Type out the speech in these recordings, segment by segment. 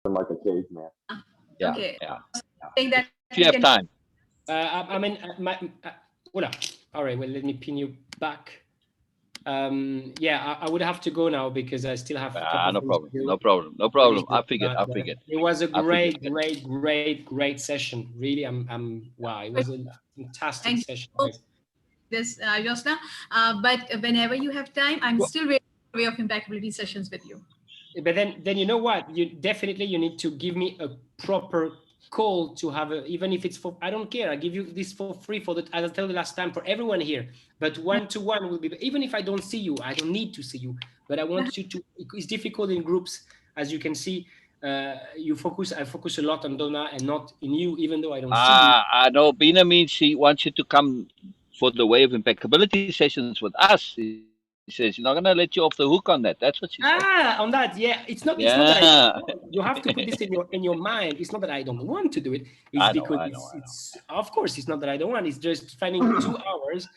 like a caveman. Yeah, Okay. yeah. Saying that If you have can time. I mean, Hola. All right. Well, let me pin you back. Yeah, I would have to go now because I still have a couple of No things problem. to do. No problem. No problem. I figured. I figured. It was a I figured. great session. Really, wow. It was a fantastic thank you session, for guys. this, Josna. But whenever you have time, I'm still ready for way of impeccability sessions with you. But then you know what? You need to give me a proper call to have even if it's for, I don't care. I give you this for free for the, as I told you last time, for everyone here. But one-to-one will be, even if I don't see you, I don't need to see you. But I want you to. It's difficult in groups, as you can see. I focus a lot on Donna and not in you, even though I don't see you. I know. Beena means she wants you to come for the way of impeccability sessions with us. He says she's not going to let you off the hook on that. That's what she said. On that, yeah. It's not that I Yeah. you have to put this in your mind. It's not that I don't want to do it. It's I know. because I know. I know. it's of course it's not that I don't want. It's just finding 2 hours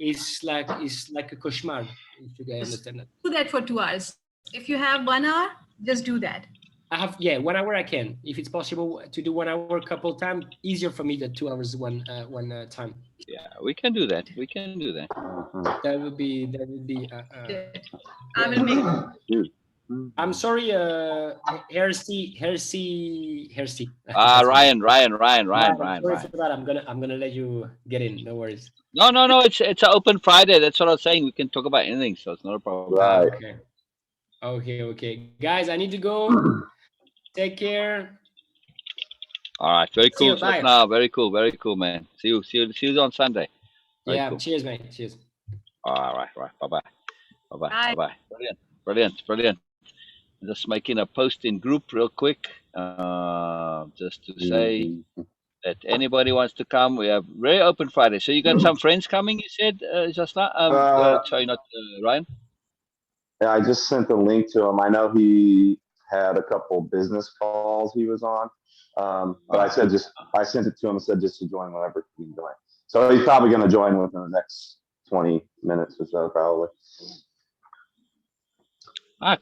is like a cauchemar, if you guys understand that. Do that for 2 hours. If you have 1 hour, just do that. I have 1 hour I can. If it's possible to do 1 hour a couple times, easier for me than 2 hours one time. Yeah, we can do that. We can do that. That would be I will make I'm sorry, Hersey. Ryan. I'm sorry for that. I'm gonna let you get in. No worries. No. It's an open Friday. That's what I was saying. We can talk about anything, so it's not a problem. Right. Okay. Guys, I need to go. Take care. All right. Very See you. cool. Bye. No, very cool, man. See you on Sunday. Very Yeah. cool. Cheers, mate. Cheers. All right. Bye. Bye. Brilliant. Just making a post in group real quick, just to say that anybody wants to come. We have very open Friday. So you got some friends coming, you said, just now? Sorry, not Ryan. Yeah, I just sent the link to him. I know he had a couple business calls he was on, but I sent it to him and said just to join whenever he can join. So he's probably going to join within the next 20 minutes or so, probably.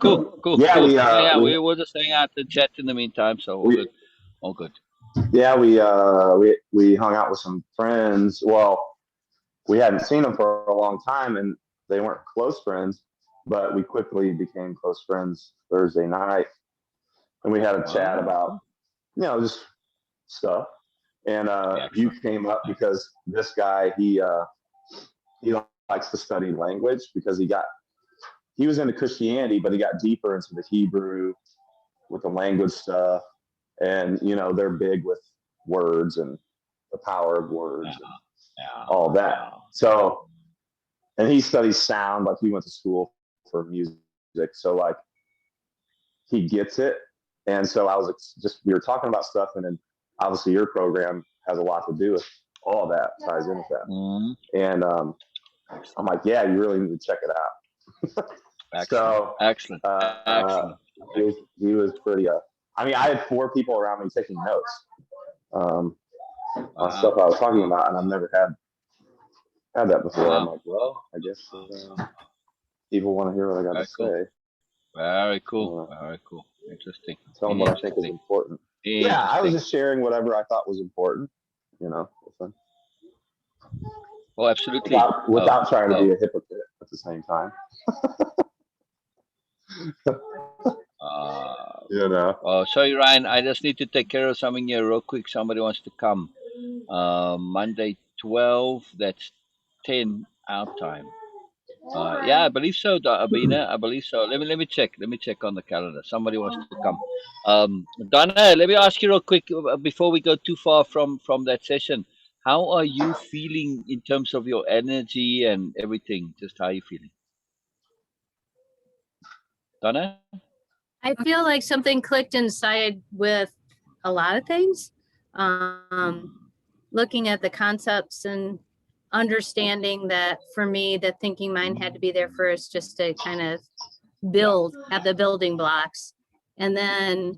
Cool. Yeah, we were just hanging out and chat in the meantime, so all good. Yeah, we hung out with some friends. Well, we hadn't seen them for a long time, and they weren't close friends, but we quickly became close friends Thursday night, and we had a chat about just stuff. And you came up because this guy he likes to study language because he was into Christianity, but he got deeper into the Hebrew with the language stuff. And, they're big with words and the power of words and all that. So, and he studies sound, like he went to school for music. So like he gets it. And so I was we were talking about stuff, and then obviously your program has a lot to do with all of that, ties into that. Mm-hmm. And I'm like, yeah, you really need to check it out. Excellent. He was pretty. I had 4 people around me taking notes on stuff I was talking about, and I've never had that before. I'm like, well, I guess people want to hear what I got to say. Very cool. Interesting. Tell them what I think is important. Yeah, I was just sharing whatever I thought was important. Oh, absolutely. Without trying to be a hypocrite at the same time. Sorry, Ryan. I just need to take care of something here real quick. Somebody wants to come. Monday 12. That's 10 our time. Yeah, I believe so, Beena. I believe so. Let me check. Let me check on the calendar. Somebody wants to come. Donna, let me ask you real quick before we go too far from that session. How are you feeling in terms of your energy and everything? Just how are you feeling, Donna? I feel like something clicked inside with a lot of things. Looking at the concepts and understanding that for me, the thinking mind had to be there first just to kind of have the building blocks. And then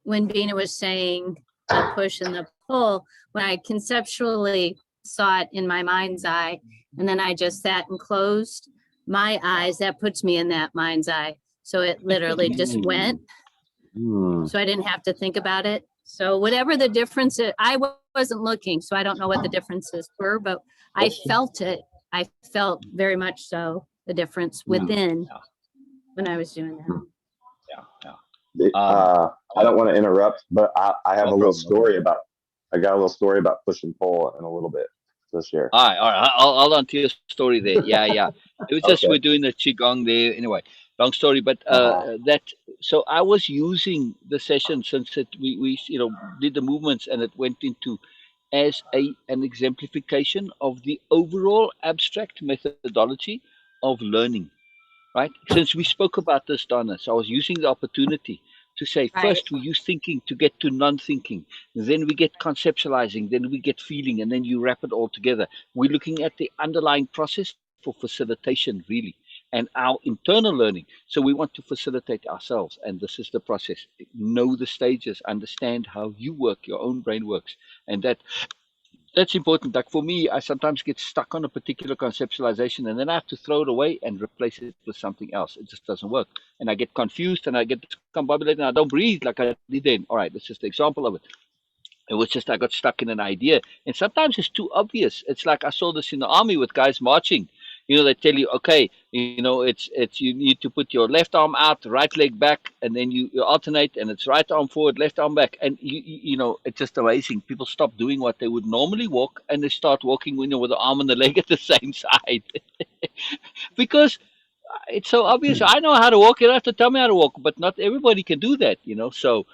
when Beena was saying the push and the pull, when I conceptually saw it in my mind's eye, and then I just sat and closed my eyes, that puts me in that mind's eye. So it literally just went. So I didn't have to think about it. So whatever the difference is, wasn't looking, so I don't know what the differences were, but I felt it. I felt very much so the difference within when I was doing that. I don't want to interrupt, but I have No a little problem, no problem. story about. I got a little story about push and pull in a little bit to share. All right, all right. I'll hold on to your story there. Yeah, yeah. It was just Okay. we're doing the qigong there anyway. Long story, but Uh-huh. that. So I was using the session since we did the movements and it went into as an exemplification of the overall abstract methodology of learning, right? Since we spoke about this, Donna, so I was using the opportunity to say Right. first we use thinking to get to non-thinking, then we get conceptualizing, then we get feeling, and then you wrap it all together. We're looking at the underlying process for facilitation, really, and our internal learning. So we want to facilitate ourselves, and this is the process. Know the stages, understand how you work, your own brain works, and that's important. Like for me, I sometimes get stuck on a particular conceptualization and then I have to throw it away and replace it with something else. It just doesn't work. And I get confused and I get discombobulated and I don't breathe like I did then. All right, that's just the example of it. It was just I got stuck in an idea. And sometimes it's too obvious. It's like I saw this in the army with guys marching. They tell you, okay, it's you need to put your left arm out, right leg back, and then you alternate, and it's right arm forward, left arm back, and it's just amazing. People stop doing what they would normally walk, and they start walking with the arm and the leg at the same side, because it's so obvious. I know how to walk. You don't have to tell me how to walk, but not everybody can do that. So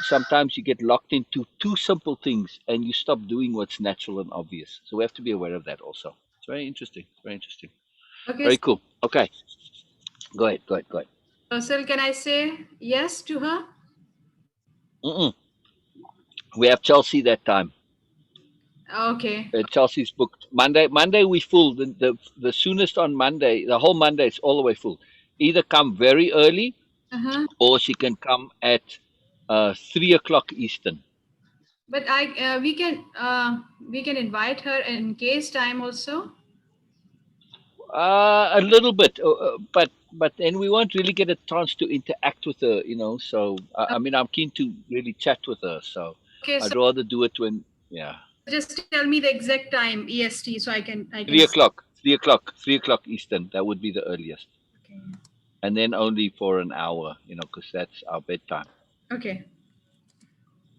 sometimes you get locked into too simple things, and you stop doing what's natural and obvious. So we have to be aware of that also. It's very interesting. Very interesting. Okay, Very cool. Okay, go ahead. Go ahead. Go ahead. so can I say yes to her? Mm-mm. We have Chelsea that time. Okay. Chelsea's booked Monday. Monday we full. The soonest on Monday. The whole Monday is all the way full. Either come very early, Uh-huh. or she can come at 3 o'clock Eastern. But we can invite her in case time also. A little bit, but then we won't really get a chance to interact with her. So I mean, I'm keen to really chat with her. So Okay, so I'd rather do it when, yeah, just tell me the exact time EST so I can 3 o'clock, 3 o'clock, 3 o'clock Eastern. That would be the earliest, Okay. and then only for an hour, because that's our bedtime. Okay.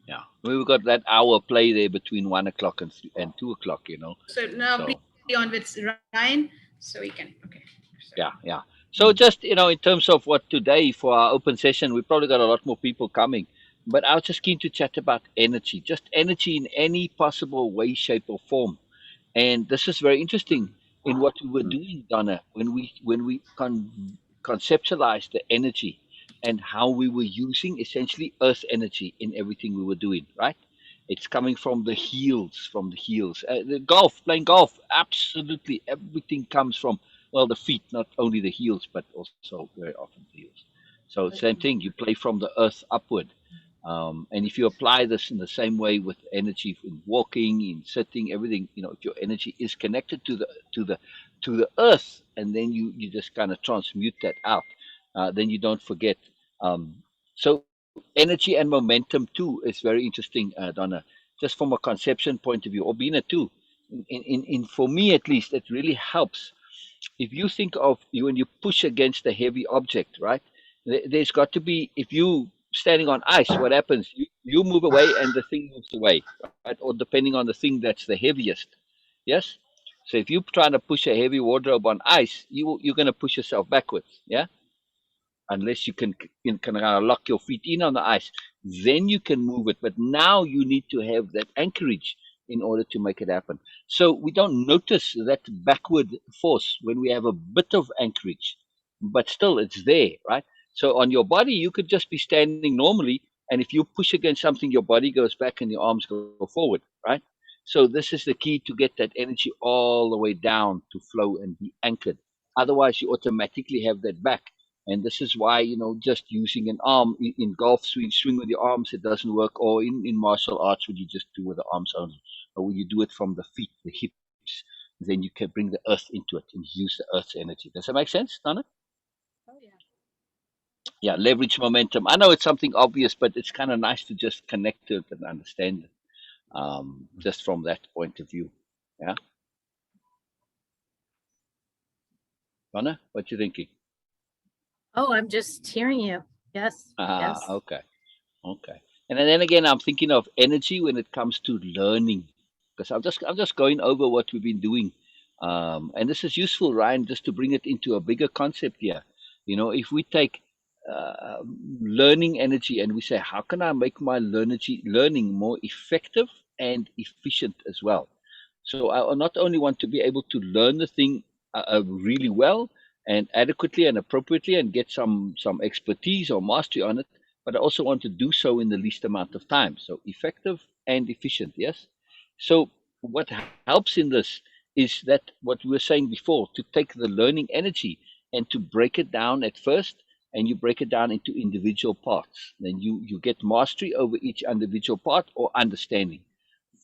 Yeah, we've got that hour play there between 1 o'clock and 2 o'clock. So now So please be on with Ryan so we can so, yeah. So just in terms of what today for our open session, we probably got a lot more people coming. But I was just keen to chat about energy, just energy in any possible way, shape, or form. And this is very interesting in what we were doing, Donna, when we conceptualized the energy and how we were using essentially earth energy in everything we were doing, right? It's coming from the heels. The playing golf, absolutely everything comes from, well, the feet, not only the heels, but also very often the heels. So same thing, you play from the earth upward. And if you apply this in the same way with energy in walking, in sitting, everything, if your energy is connected to the earth, and then you just kind of transmute that out, then you don't forget. So energy and momentum too is very interesting, Donna. Just from a conception point of view, or Beena too. In for me at least, it really helps if you think of you when you push against a heavy object, right? There's got to be, if you standing on ice, what happens? You move away and the thing moves away, right? Or depending on the thing that's the heaviest. Yes. So if you're trying to push a heavy wardrobe on ice, you're going to push yourself backwards. Yeah, unless you can lock your feet in on the ice, then you can move it. But now you need to have that anchorage in order to make it happen. So we don't notice that backward force when we have a bit of anchorage, but still it's there, right? So on your body, you could just be standing normally, and if you push against something, your body goes back and your arms go forward, right? So this is the key to get that energy all the way down to flow and be anchored. Otherwise, you automatically have that back, and this is why, just using an arm in golf, swing with your arms, it doesn't work. Or in martial arts, when you just do with the arms only. Or when you do it from the feet, the hips, then you can bring the earth into it and use the earth's energy. Does that make sense, Donna? Oh, yeah. Yeah, leverage momentum. I know it's something obvious, but it's kind of nice to just connect to it and understand it, just from that point of view. Yeah, Donna, what you thinking? Oh, I'm just hearing you. Yes, Ah, yes. okay. Okay. And then again, I'm thinking of energy when it comes to learning, because I'm just going over what we've been doing, and this is useful, Ryan, just to bring it into a bigger concept here. You know, if we take uh, learning energy and we say, how can I make my learning more effective and efficient as well? So I not only want to be able to learn the thing really well and adequately and appropriately and get some expertise or mastery on it, but I also want to do so in the least amount of time. So effective and efficient, yes. So what helps in this is that what we were saying before, to take the learning energy and to break it down at first, and you break it down into individual parts. Then you get mastery over each individual part or understanding,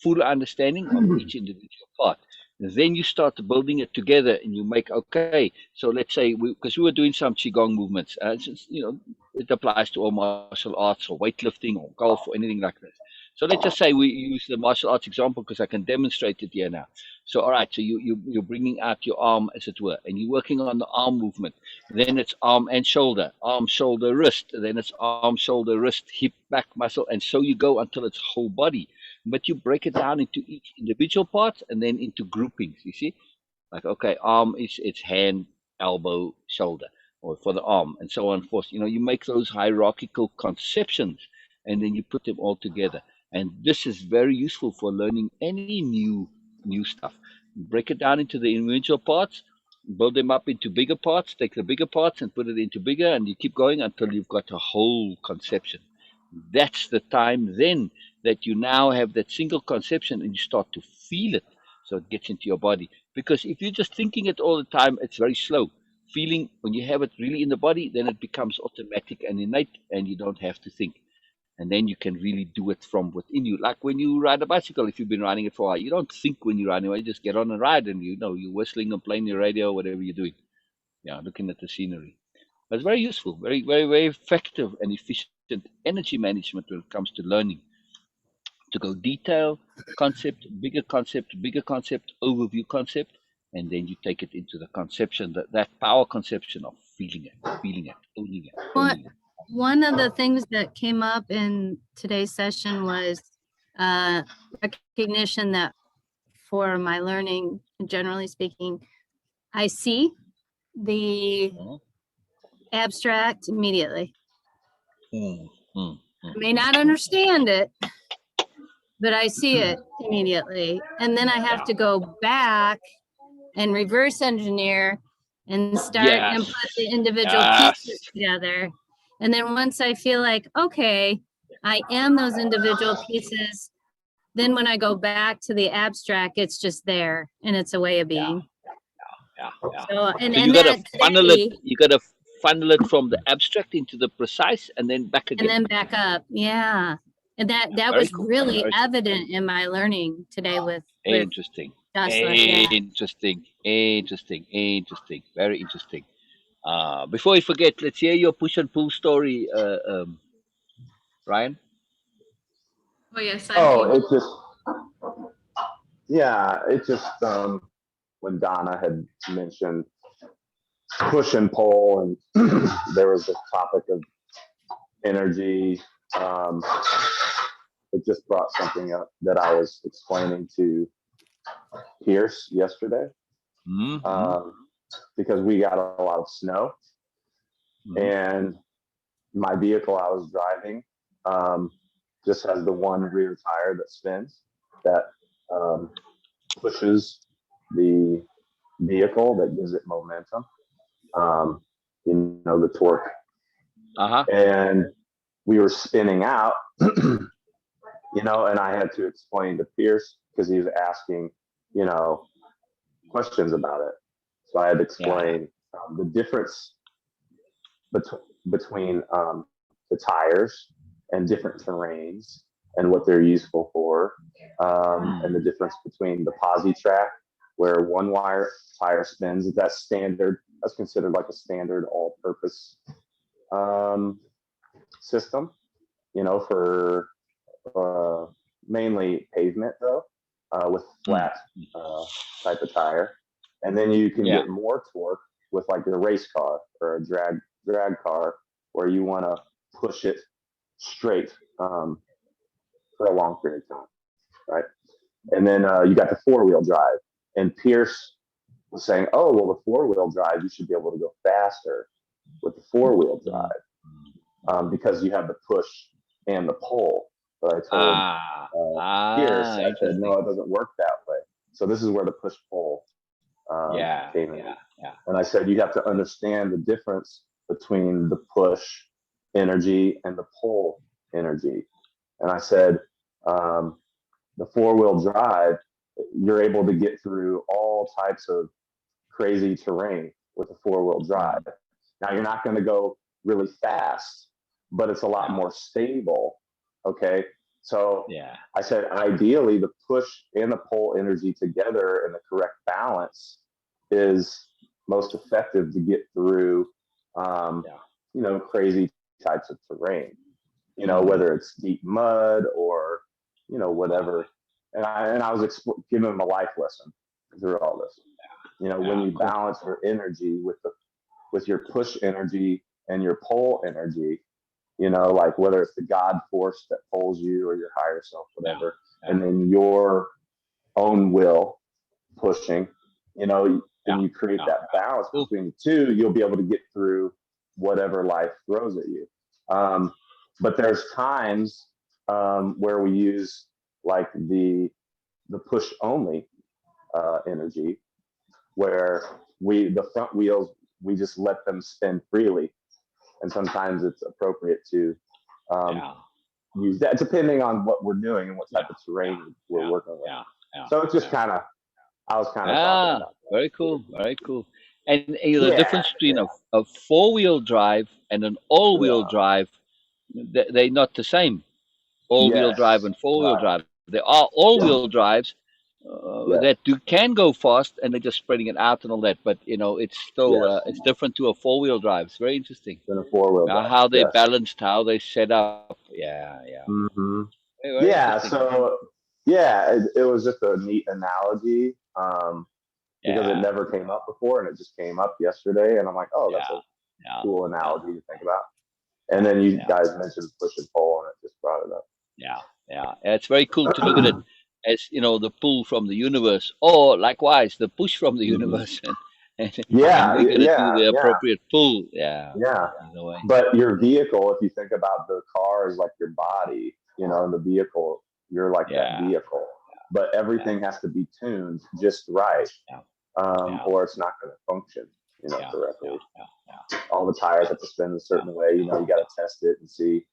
full understanding of each individual part. Then you start building it together, and you make, okay. So let's say, because we were doing some qigong movements, since it applies to all martial arts or weightlifting or golf or anything like this. So let's just say we use the martial arts example because I can demonstrate it here now. So all right, so you're bringing out your arm, as it were, and you're working on the arm movement. Then it's arm and shoulder, arm, shoulder, wrist. Then it's arm, shoulder, wrist, hip, back muscle, and so you go until it's whole body. But you break it down into each individual parts and then into groupings. You see, like, okay, arm is it's hand, elbow, shoulder, or for the arm, and so on and forth. You make those hierarchical conceptions, and then you put them all together. And this is very useful for learning any new stuff. Break it down into the individual parts, build them up into bigger parts, take the bigger parts and put it into bigger, and you keep going until you've got a whole conception. That's the time then that you now have that single conception and you start to feel it, so it gets into your body. Because if you're just thinking it all the time, it's very slow. Feeling, when you have it really in the body, then it becomes automatic and innate, and you don't have to think. And then you can really do it from within you. Like when you ride a bicycle, if you've been riding it for a while, you don't think when you're riding, you just get on and ride, and you're whistling and playing your radio, whatever you're doing. Yeah, looking at the scenery. But it's very useful, very, very, very effective and efficient energy management when it comes to learning. To go detail, bigger concept, overview concept, and then you take it into the conception, that power conception of feeling it, owning it, What owning it. one of the things that came up in today's session was uh, recognition that for my learning, generally speaking, I see the Mhm. abstract immediately. Mm, mm, I may not understand it, but I see it immediately. And then I have Yeah. to go back and reverse engineer and start and Yes. put the individual pieces Yes. together. And then once I feel like, okay, I am those individual pieces, then when I go back to the abstract, it's just there and it's a way of Yeah. being. Yeah. Yeah. So, and, So and you gotta that funnel it. today, You gotta funnel it from the abstract into the precise, and then back and again. then back up. Yeah. And that Very was cool. really Very cool. evident in my learning today with Interesting. Joshua. Yeah. Interesting. Interesting. Interesting. Very interesting. Before we forget, let's hear your push and pull story, Ryan. Oh yes, I'm Oh, able. it just, yeah, it just, when Donna had mentioned push and pull, and there was the topic of energy, um, it just brought something up that I was explaining to Pierce yesterday, Mm-hmm. um, because we got a lot of snow, Mm-hmm. and my vehicle I was driving um, just has the one rear tire that spins, that um, pushes the vehicle, that gives it momentum, the torque. Uh-huh. And we were spinning out, and I had to explain to Pierce because he was asking, you know, questions about it. So I had to Yeah. explain the difference between the tires and different terrains and what they're useful for, and the difference between the posi track, where one wire tire spins. That's standard. That's considered like a standard all-purpose system, for mainly pavement though, with flat type of tire. And then you can get more torque with like a race car or a drag car, where you want to push it straight for a long period of time, right? And then you got the 4-wheel drive. And Pierce was saying, oh, well, the 4-wheel drive, you should be able to go faster with the 4-wheel drive, because you have the push and the pull. But I told Pierce, I said, no, it doesn't work that way. So this is where the push-pull came in. And I said, you have to understand the difference between the push energy and the pull energy. And I said, the 4-wheel drive, you're able to get through all types of crazy terrain with a 4-wheel drive. Now, you're not going to go really fast, but it's a lot more stable. Okay. So I said, ideally, the push and the pull energy together in the correct balance is most effective to get through, crazy types of terrain, whether it's deep mud or, whatever. And I was giving him a life lesson through all this. When you balance your energy with your push energy and your pull energy, like whether it's the God force that pulls you or your higher self, whatever, and then your own will pushing, and you create that balance between the two, you'll be able to get through whatever life throws at you. But there's times where we use like the push only energy, where the front wheels, we just let them spin freely. And sometimes it's appropriate to use that, depending on what we're doing and what type of terrain we're working with. So it's just I was talking about that. Very cool. Very cool. And the difference between a 4-wheel drive and an all-wheel drive, they're not the same. All-wheel drive and 4-wheel drive. There are all-wheel drives that can go fast, and they're just spreading it out and all that. But it's still it's different to a 4-wheel drive. It's very interesting. Than a 4-wheel drive. How they balanced, how they set up. Mm-hmm. Very So it was just a neat analogy, because it never came up before, and it just came up yesterday, and I'm like, oh, that's a cool analogy to think about. And then you guys mentioned push and pull, and it just brought it up. It's very cool to look at it as the pull from the universe, or likewise the push from the universe, and we're gonna do the appropriate pull. But your vehicle, if you think about the car as like your body, and the vehicle, you're like that vehicle. But everything has to be tuned just right, or it's not going to function, correctly. All the tires have to spin a certain way. You got to test it and see,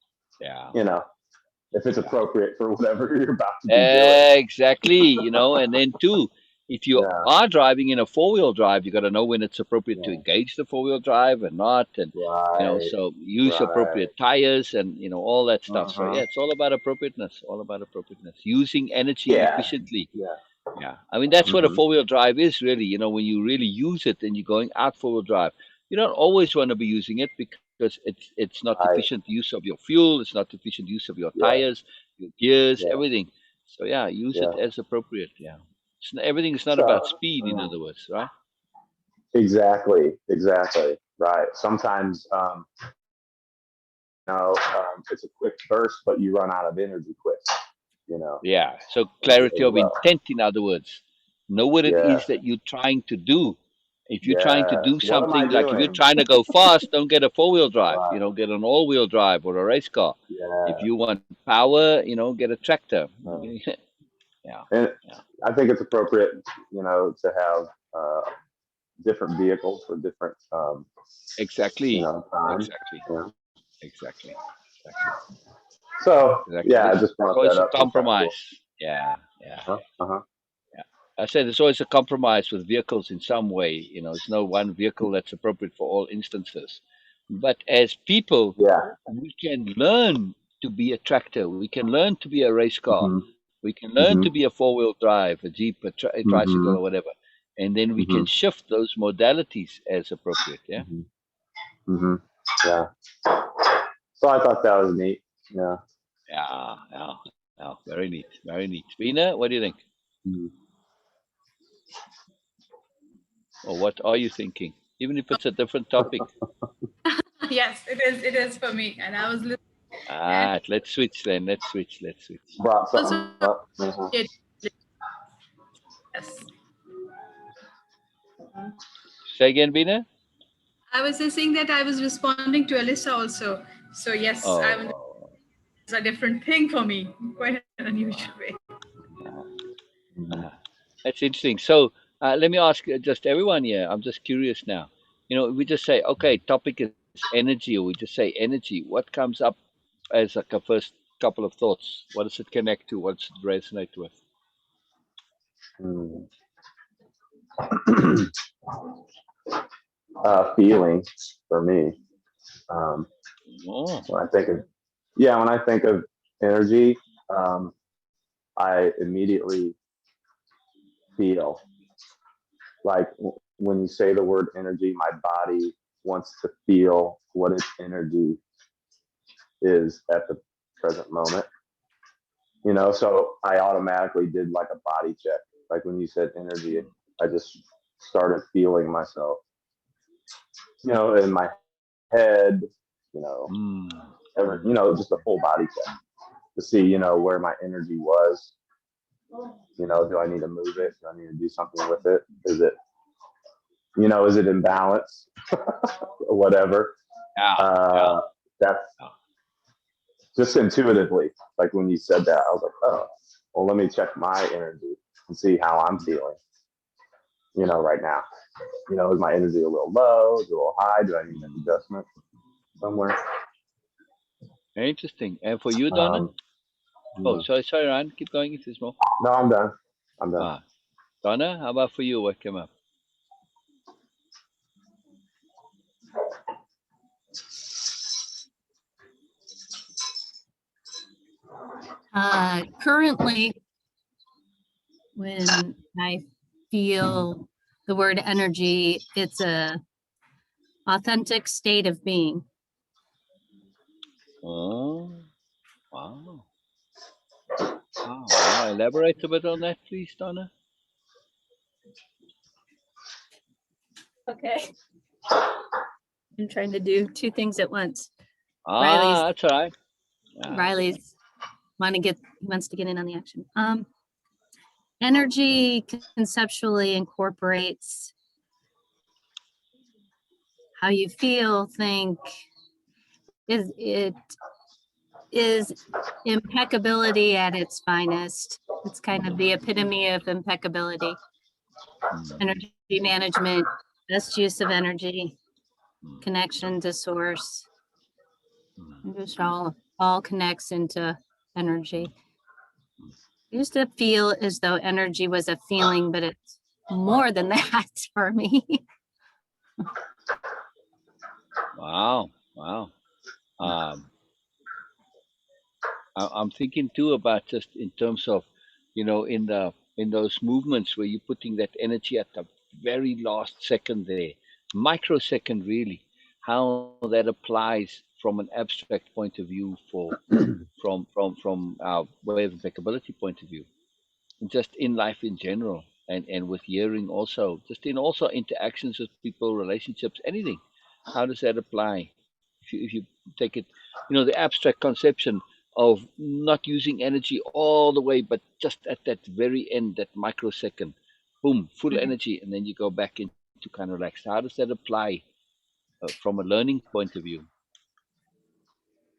if it's appropriate for whatever you're about to be doing. Exactly. And then too, if you are driving in a 4-wheel drive, you got to know when it's appropriate to engage the 4-wheel drive and not, and so use appropriate tires and all that stuff. So it's all about appropriateness. Using energy efficiently. I mean, that's what a 4-wheel drive is really. When you really use it and you're going out 4-wheel drive, you don't always want to be using it because it's not efficient use of your fuel. It's not efficient use of your tires, your gears, everything. So use it as appropriate. Everything is not about speed, in other words, right? Exactly. Right. Sometimes, it's a quick burst, but you run out of energy quick. So clarity of intent, in other words, know what it is that you're trying to do. If you're trying to do something, like if you're trying to go fast, don't get a 4-wheel drive. Get an all-wheel drive or a race car. If you want power, get a tractor. And I think it's appropriate, to have different vehicles for different exactly. times. Exactly. So I just brought always that a up. compromise. I said it's always a compromise with vehicles in some way. There's no one vehicle that's appropriate for all instances. But as people, we can learn to be a tractor. We can learn to be a race car. We can learn to be a 4-wheel drive, a Jeep, a tricycle, or whatever. And then we can shift those modalities as appropriate. Yeah. So I thought that was neat. Yeah. Yeah. Very neat. Very neat. Beena, what do you think? Mhm. Or what are you thinking? Even if it's a different topic. Yes, it is for me. And I was listening and Let's switch then. Let's switch. Brought also, something up. Mhm. yes. Say again, Beena? I was just saying that I was responding to Alyssa also. So yes, I was, Oh, it's a different thing for me, quite an unusual way. Mhm. uh, that's interesting. So let me ask just everyone here. I'm just curious now. We just say, okay, topic is energy, or we just say energy. What comes up as like a first couple of thoughts? What does it connect to? What does it resonate with? Mm. Feeling for me. Um, Oh, when I think of, yeah, when I think of energy, um, I immediately feel like when you say the word energy, my body wants to feel what its energy is at the present moment. So I automatically did like a body check. Like when you said energy, I just started feeling myself, in my head, you know, mm, just a full body check to see, where my energy was. Do I need to move it? Do I need to do something with it? Is it in balance or whatever? yeah, yeah, Uh, that's yeah. just intuitively. Like when you said that, I was like, oh, well, let me check my energy and see how I'm feeling, right now. Is my energy a little low? Is it a little high? Do I need an adjustment somewhere? Very interesting. And for you, Donna? Um, Oh, hmm. sorry, Ryan. Keep going if there's more. No, I'm done. I'm done. Ah, Donna, how about for you? What came up? Currently, when I feel the word energy, it's a authentic state of being. Oh, wow. Wow. Elaborate a bit on that, please, Donna. Okay. I'm trying to do two things at once. Riley's That's all right. Yeah. Riley's wants to get in on the action. Energy conceptually incorporates how you feel, think. It is impeccability at its finest. It's kind of the epitome of impeccability. Mm, Energy management, best use of energy, mm, connection to source. mm, Just all connects into energy. I used to feel as though energy was a feeling, but it's more than that for me. wow. Wow. Um, I'm thinking too about just in terms of, in those movements where you're putting that energy at the very last second there, microsecond really, how that applies from an abstract point of view from our way of impeccability point of view, and just in life in general, and with hearing also, just in also interactions with people, relationships, anything. How does that apply? If you take it, the abstract conception of not using energy all the way, but just at that very end, that microsecond, boom, full Mhm. energy, and then you go back into kind of relaxed. How does that apply from a learning point of view?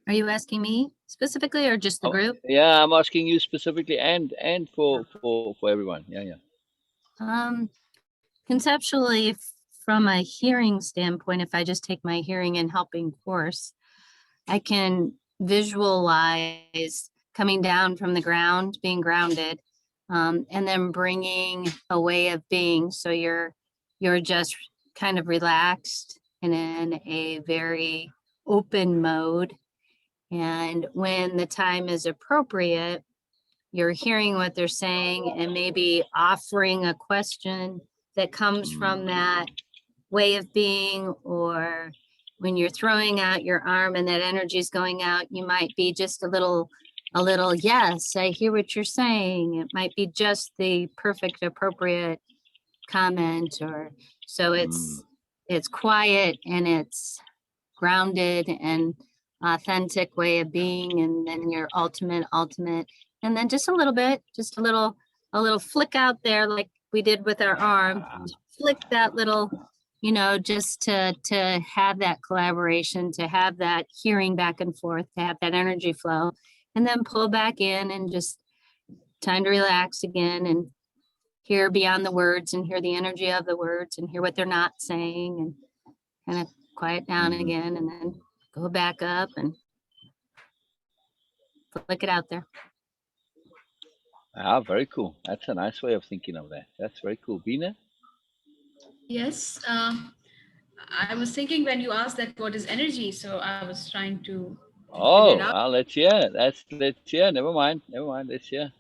Are you asking me specifically or just the Oh, group? yeah, I'm asking you specifically, and for everyone. Yeah, yeah. Um, Conceptually, from a hearing standpoint, if I just take my hearing and helping course, I can visualize coming down from the ground, being grounded, and then bringing a way of being. So you're just kind of relaxed and in a very open mode. And when the time is appropriate, you're hearing what they're saying and maybe offering a question that comes from Mm, that way of being, or when you're throwing out your arm and that energy is going out, you might be just a little, yes, I hear what you're saying. It might be just the perfect, appropriate comment, or so it's quiet and it's grounded and authentic way of being, and then your ultimate, and then just a little bit, just a little flick out there, like we did with our arm, flick that little, you know, just to have that collaboration, to have that hearing back and forth, to have that energy flow, and then pull back in and just time to relax again and hear beyond the words and hear the energy of the words and hear what they're not saying, and kind of quiet down again, and then go back up and flick it out there. Ah, very cool. That's a nice way of thinking of that. That's very cool. Beena? Yes. I was thinking when you asked that what is energy, so I was trying to figure Oh, it out. well, let's hear. Let's hear. Never mind. Let's hear.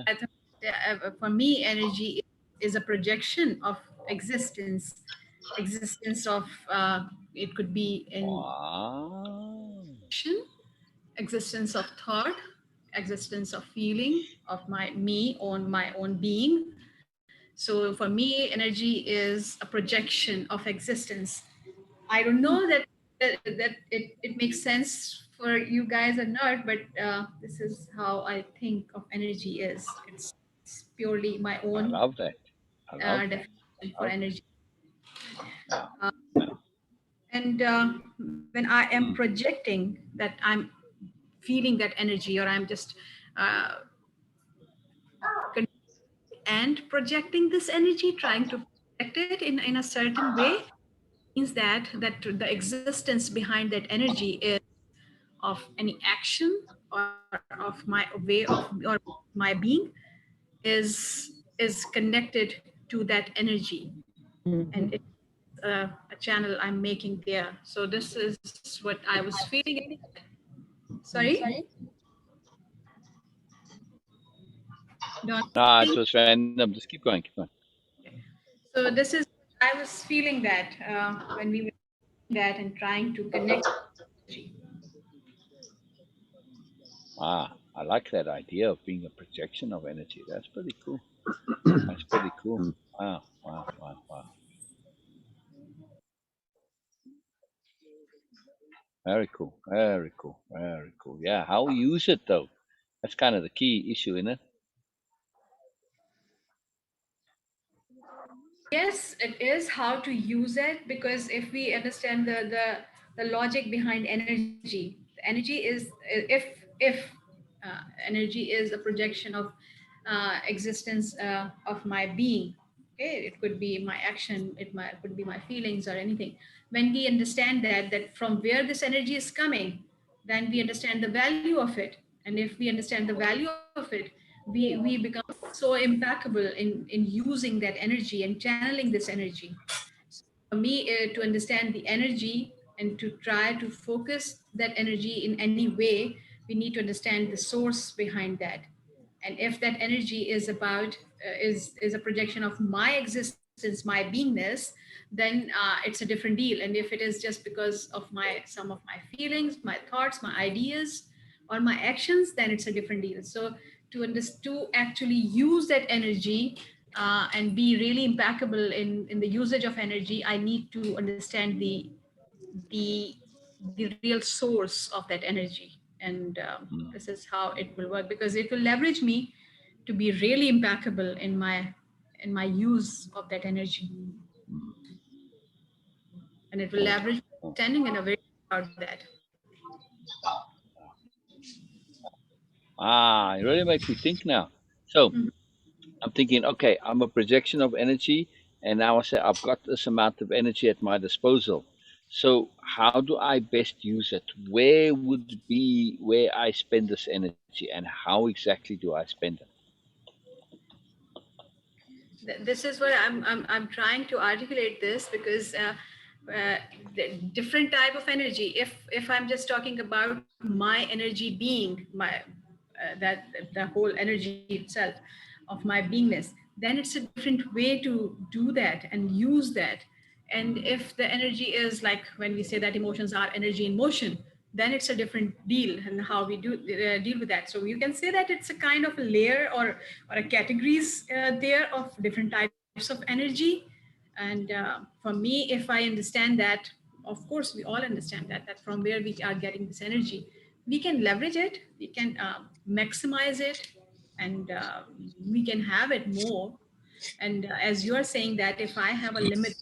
I thought, for me, energy is a projection of existence, existence of it could be in Wow. action, existence of thought, existence of feeling of my own being. So for me, energy is a projection of existence. I don't know that it makes sense for you guys or not, but this is how I think of energy is. It's purely my I own love that. I love that. definition I for love energy. that. Uh, Yeah. and when I am projecting that, I'm feeling that energy, or I'm just uh, and projecting this energy, trying to project it in a certain way, means that the existence behind that energy is of any action or of my way of or my being is connected to that energy, and it's a channel I'm making there. So this is what I was feeling. Sorry, Don. No, it was random. Just keep going. Keep going. So this is I was feeling that when we were doing that and trying to connect energy. Ah, I like that idea of being a projection of energy. That's pretty cool. That's pretty cool. Wow. Wow. Wow. Wow. Very cool. Very cool. Very cool. Yeah. How we use it though. That's kind of the key issue, isn't it? Yes, it is how to use it, because if we understand the logic behind energy, the energy is if energy is a projection of existence of my being. Okay, it could be my action, could be my feelings or anything. When we understand that from where this energy is coming, then we understand the value of it. And if we understand the value of it, we become so impeccable in using that energy and channeling this energy. So for me, to understand the energy and to try to focus that energy in any way, we need to understand the source behind that. And if that energy is about is a projection of my existence, my beingness, then it's a different deal. And if it is just because of my some of my feelings, my thoughts, my ideas, or my actions, then it's a different deal. So to actually use that energy and be really impeccable in the usage of energy, I need to understand the the real source of that energy. And this is how it will work, because it will leverage me to be really impeccable in my use of that energy, and it will Cool. leverage my Cool. understanding, and I'm very proud of that. Ah, it really makes me think now. So Mhm. I'm thinking, okay, I'm a projection of energy, and now I say I've got this amount of energy at my disposal. So how do I best use it? Where would be where I spend this energy, and how exactly do I spend it? This is what I'm trying to articulate this, because the different type of energy, if I'm just talking about my energy being my that the whole energy itself of my beingness, then it's a different way to do that and use that. And if the energy is like when we say that emotions are energy in motion, then it's a different deal and how we do deal with that. So you can say that it's a kind of a layer or a categories there of different types of energy. And for me, if I understand that, of course we all understand that from where we are getting this energy, we can leverage it, we can maximize it, and we can have it more. And as you are saying that if I have a limit,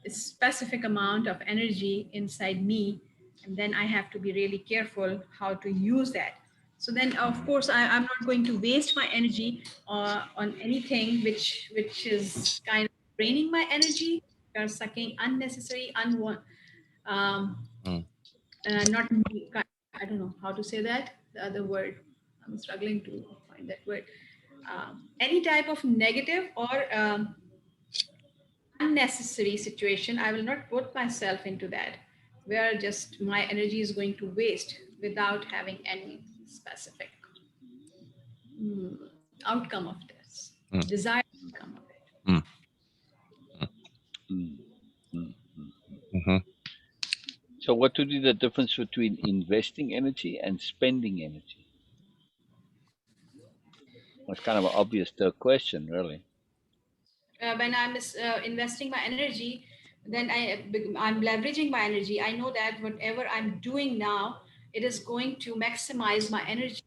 a specific amount of energy inside me, and then I have to be really careful how to use that. So then of course I'm not going to waste my energy on anything which is kind of draining my energy or sucking unnecessary unwanted, um, Mm. not I don't know how to say that, the other word, I'm struggling to find that word. Any type of negative or unnecessary situation, I will not put myself into that, where just my energy is going to waste without having any specific outcome of this, Mm. desired outcome of it. Mm. Mm, mm, mm. Mhm. So, what would be the difference between investing energy and spending energy? That's kind of an obvious question, really. When I'm investing my energy, then I'm leveraging my energy. I know that whatever I'm doing now, it is going to maximize my energy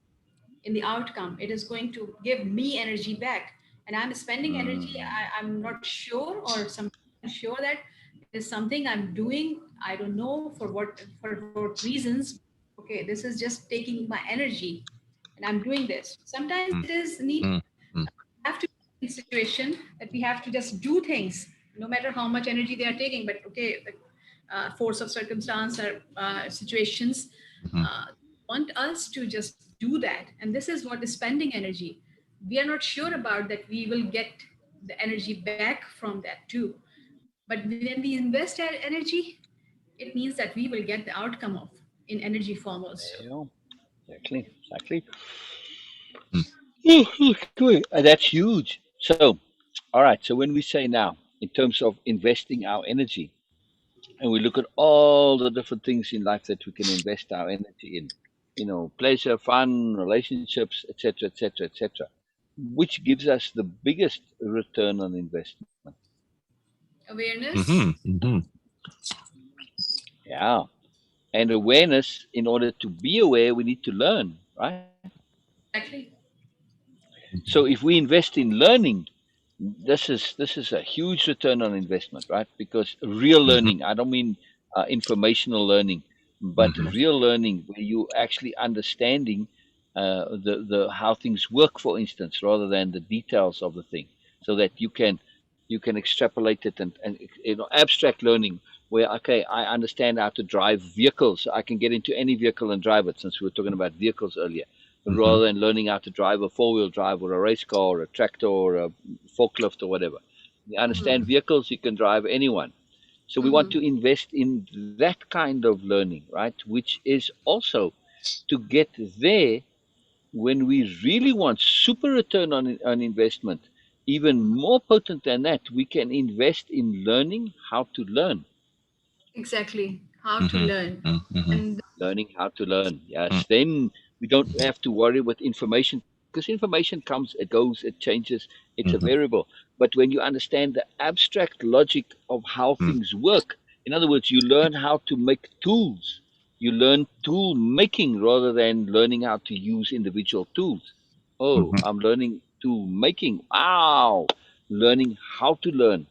in the outcome. It is going to give me energy back. And I'm spending energy, Mm, I'm not sure, or some sure that it is something I'm doing. I don't know for what reasons. Okay, this is just taking my energy, and I'm doing this. Sometimes it Mm. is need Mm. Mm. have to be in situation that we have to just do things no matter how much energy they are taking. But okay, the force of circumstance or situations Mhm. uh, want us to just do that, and this is what is spending energy. We are not sure about that we will get the energy back from that too. But when we invest our energy, it means that we will get the outcome of in energy form also. yeah, exactly, exactly. Mm. Cool. That's huge. So, all right. So, when we say now, in terms of investing our energy, and we look at all the different things in life that we can invest our energy in, pleasure, fun, relationships, etc., etc., etc., which gives us the biggest return on investment? Awareness. Mhm. Mhm. Yeah. And awareness, in order to be aware, we need to learn, right? Exactly. So if we invest in learning, this is a huge return on investment, right? Because real Mhm. learning, I don't mean informational learning, but Mhm. real learning where you actually understanding the how things work, for instance, rather than the details of the thing, so that you can extrapolate it, and abstract learning where, okay, I understand how to drive vehicles, so I can get into any vehicle and drive it, since we were talking about vehicles earlier, Mhm. rather than learning how to drive a four-wheel drive or a race car or a tractor or a forklift or whatever. You understand Mm-hmm. vehicles, you can drive anyone. So we want Mm-hmm. to invest in that kind of learning, right? Which is also to get there when we really want super return on investment. Even more potent than that, we can invest in learning how to learn. Exactly. How to Mhm. learn. Mhm. And Learning how to learn. Mm. Yes, then we don't have to worry with information, because information comes, it goes, it changes, it's a Mhm. variable. But when you understand the abstract logic of how Mm. things work, in other words, you learn how to make tools. You learn tool making rather than learning how to use individual tools. Oh, Mhm. I'm learning tool making. Wow. Learning how to learn.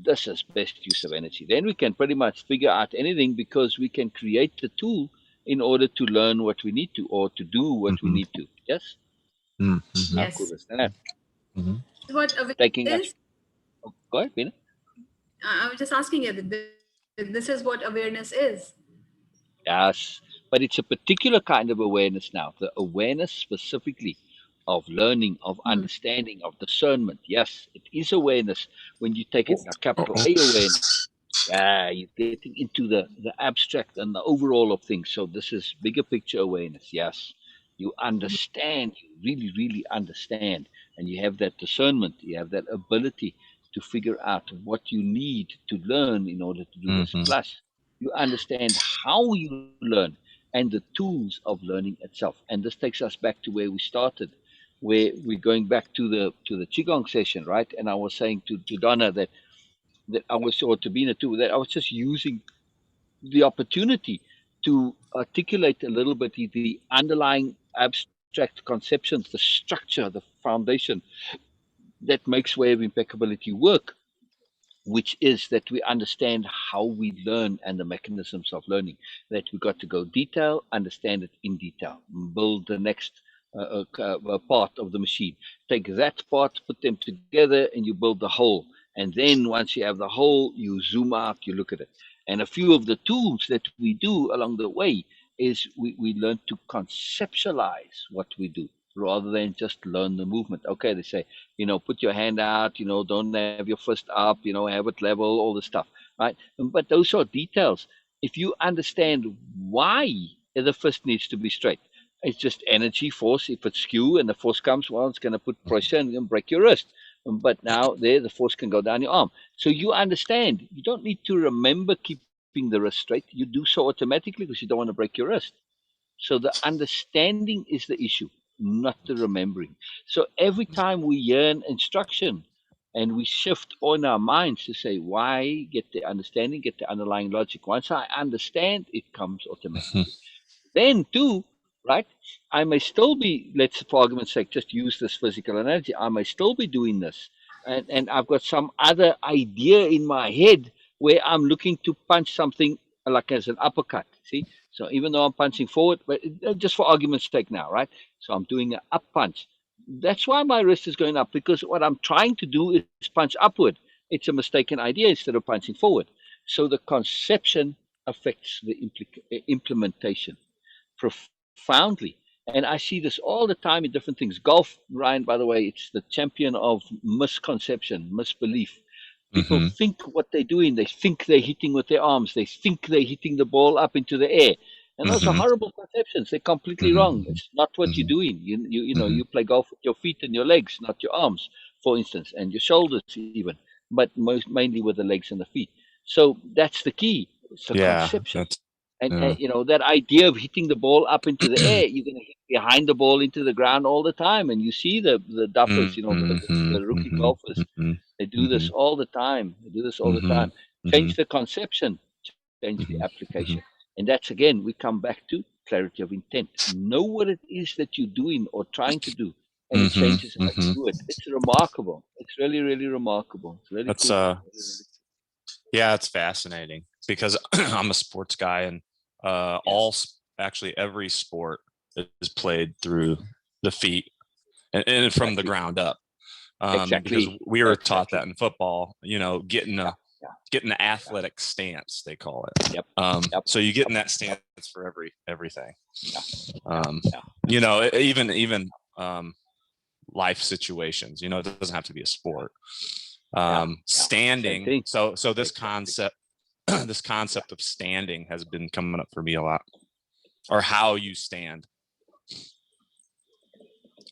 This is best use of energy. Then we can pretty much figure out anything, because we can create the tool in order to learn what we need to, or to do what we Mhm. need to. Yes? Mm. Mhm. How yes, cool is that? Mhm. what awareness Taking us. is. Oh, go ahead, Beena. I was just asking you that this is what awareness is. Yes. But it's a particular kind of awareness now. The awareness specifically of learning, of Hmm. understanding, of discernment. Yes, it is awareness when you take it a capital Uh-oh. A awareness. Yeah, you're getting into the abstract and the overall of things. So this is bigger picture awareness. Yes, you understand. You really, really understand, and you have that discernment. You have that ability to figure out what you need to learn in order to do this. Mhm. Plus, you understand how you learn and the tools of learning itself. And this takes us back to where we started, where we're going back to the qigong session, right? And I was saying to Donna that I was, or to Beena too, that I was just using the opportunity to articulate a little bit the underlying abstract conceptions, the structure, the foundation that makes way of impeccability work, which is that we understand how we learn and the mechanisms of learning. That we got to go detail, understand it in detail, build the next part of the machine. Take that part, put them together, and you build the whole. And then once you have the whole, you zoom out, you look at it. And a few of the tools that we do along the way is we learn to conceptualize what we do rather than just learn the movement. Okay, they say, put your hand out, don't have your fist up, have it level, all this stuff, right? But those are details. If you understand why the fist needs to be straight, it's just energy, force. If it's skew and the force comes, well, it's going to put pressure and break your wrist. But now there, the force can go down your arm. So you understand. You don't need to remember keeping the wrist straight. You do so automatically because you don't want to break your wrist. So the understanding is the issue, not the remembering. So every time we yearn instruction and we shift on our minds to say, why, get the understanding, get the underlying logic. Once I understand, it comes automatically. Then, too, right, I may still be, let's for argument's sake, just use this physical analogy. I may still be doing this. And I've got some other idea in my head where I'm looking to punch something like as an uppercut. See? So even though I'm punching forward, but just for argument's sake now, right? So I'm doing an up punch. That's why my wrist is going up, because what I'm trying to do is punch upward. It's a mistaken idea instead of punching forward. So the conception affects the implementation profoundly. And I see this all the time in different things. Golf, Ryan, by the way, it's the champion of misconception, misbelief. People Mhm. think what they're doing, they think they're hitting with their arms, they think they're hitting the ball up into the air. And those are Mhm. horrible conceptions. They're completely wrong. Mhm. It's not what you're Mhm. doing. Mhm. You play golf with your feet and your legs, not your arms, for instance, and your shoulders even, but mainly with the legs and the feet. So that's the key. It's the Yeah, conception. that's And yeah. that idea of hitting the ball up into the air, you're going to hit behind the ball into the ground all the time. And you see the duffers, Mhm. the rookie Mhm. golfers, Mhm. they do this Mhm. all the time. They do this all the time. Mhm. Change Mhm. the conception, change the Mhm. application. Mhm. And that's again, we come back to clarity of intent. Know what it is that you're doing or trying to do, and it Mhm. changes how you Mhm. do it. It's remarkable. It's really, really remarkable. It's really That's cool. Really, really, yeah, it's fascinating because I'm a sports guy and yeah, actually every sport is played through the feet and from the exactly. ground up. Because Exactly. we were taught that Exactly. in football, getting Yeah. a Yeah. getting the Yeah. athletic stance, they call it. Yep. Yep. So you get Yep. in that Yep. stance for everything. Yeah. Yeah. Um, Yeah. even life situations. It doesn't have to be a sport. Yeah. Yeah. Same Standing. thing. So this Exactly. Yeah. concept of standing has been coming up for me a lot, or how you stand.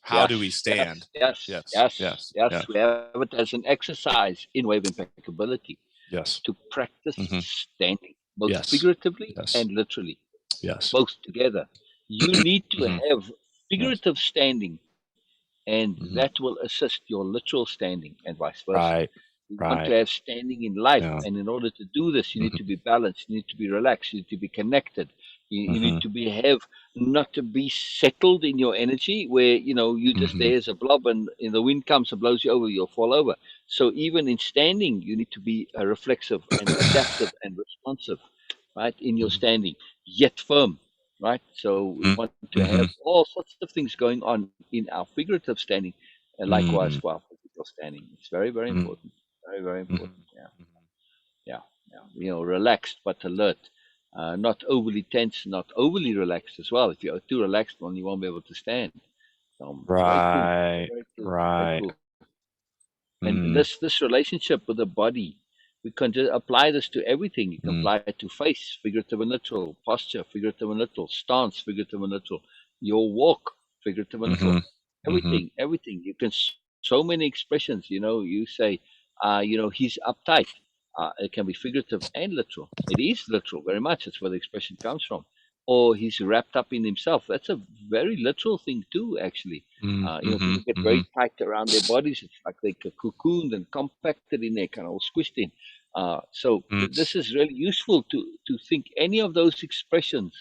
How do we Yes. stand? Yes. Yes. Yes, Yes. yes, Yes. yes, We have it as an exercise in way of impeccability yes. to practice Hmm. standing, both Yes, figuratively yes, and literally, yes. both together. You need to Hmm. have Yes. figurative standing, and Hmm. that will assist your literal standing, and vice versa. Right, You want to right. have standing in life, Yeah. and in order to do this, you need Hmm. to be balanced, you need to be relaxed, you need to be connected, you need Hmm. to be have not to be settled in your energy, where you just Hmm. there as a blob, and the wind comes and blows you over, you'll fall over. So even in standing, you need to be reflexive and adaptive and responsive, right, in your standing, yet firm, right? So we want to have Hmm. all sorts of things going on in our figurative standing, and likewise Hmm. for our physical standing. It's very, very Hmm. important. Very, very Hmm. important. Yeah, yeah, yeah. Relaxed but alert. Not overly tense, not overly relaxed as well. If you're too relaxed, one, you won't be able to stand. It's very cool. Very, Right, very cool. Very right. cool. And Mm, this relationship with the body, we can just apply this to everything. You can mm, apply it to face, figurative and literal, posture, figurative and literal, stance, figurative and literal, your walk, figurative and literal, mhm, mhm, everything. You can so many expressions. You say, he's uptight. It can be figurative and literal. It is literal, very much. That's where the expression comes from. Or he's wrapped up in himself. That's a very literal thing too, actually. People get very tight around their bodies. It's like they're cocooned and compacted in there, kind of all squished in. This is really useful to think any of those expressions.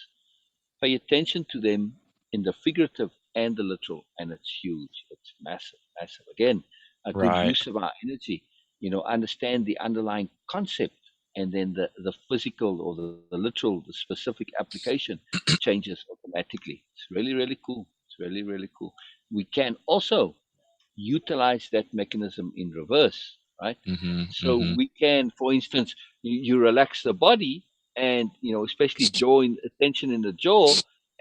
Pay attention to them in the figurative and the literal, and it's huge. It's massive, massive. Again, a good Right. use of our energy. Understand the underlying concept, and then the physical or the literal, the specific application changes automatically. It's really, really cool. It's really, really cool. We can also utilize that mechanism in reverse, right? So we can, for instance, you relax the body, and especially tension in the jaw,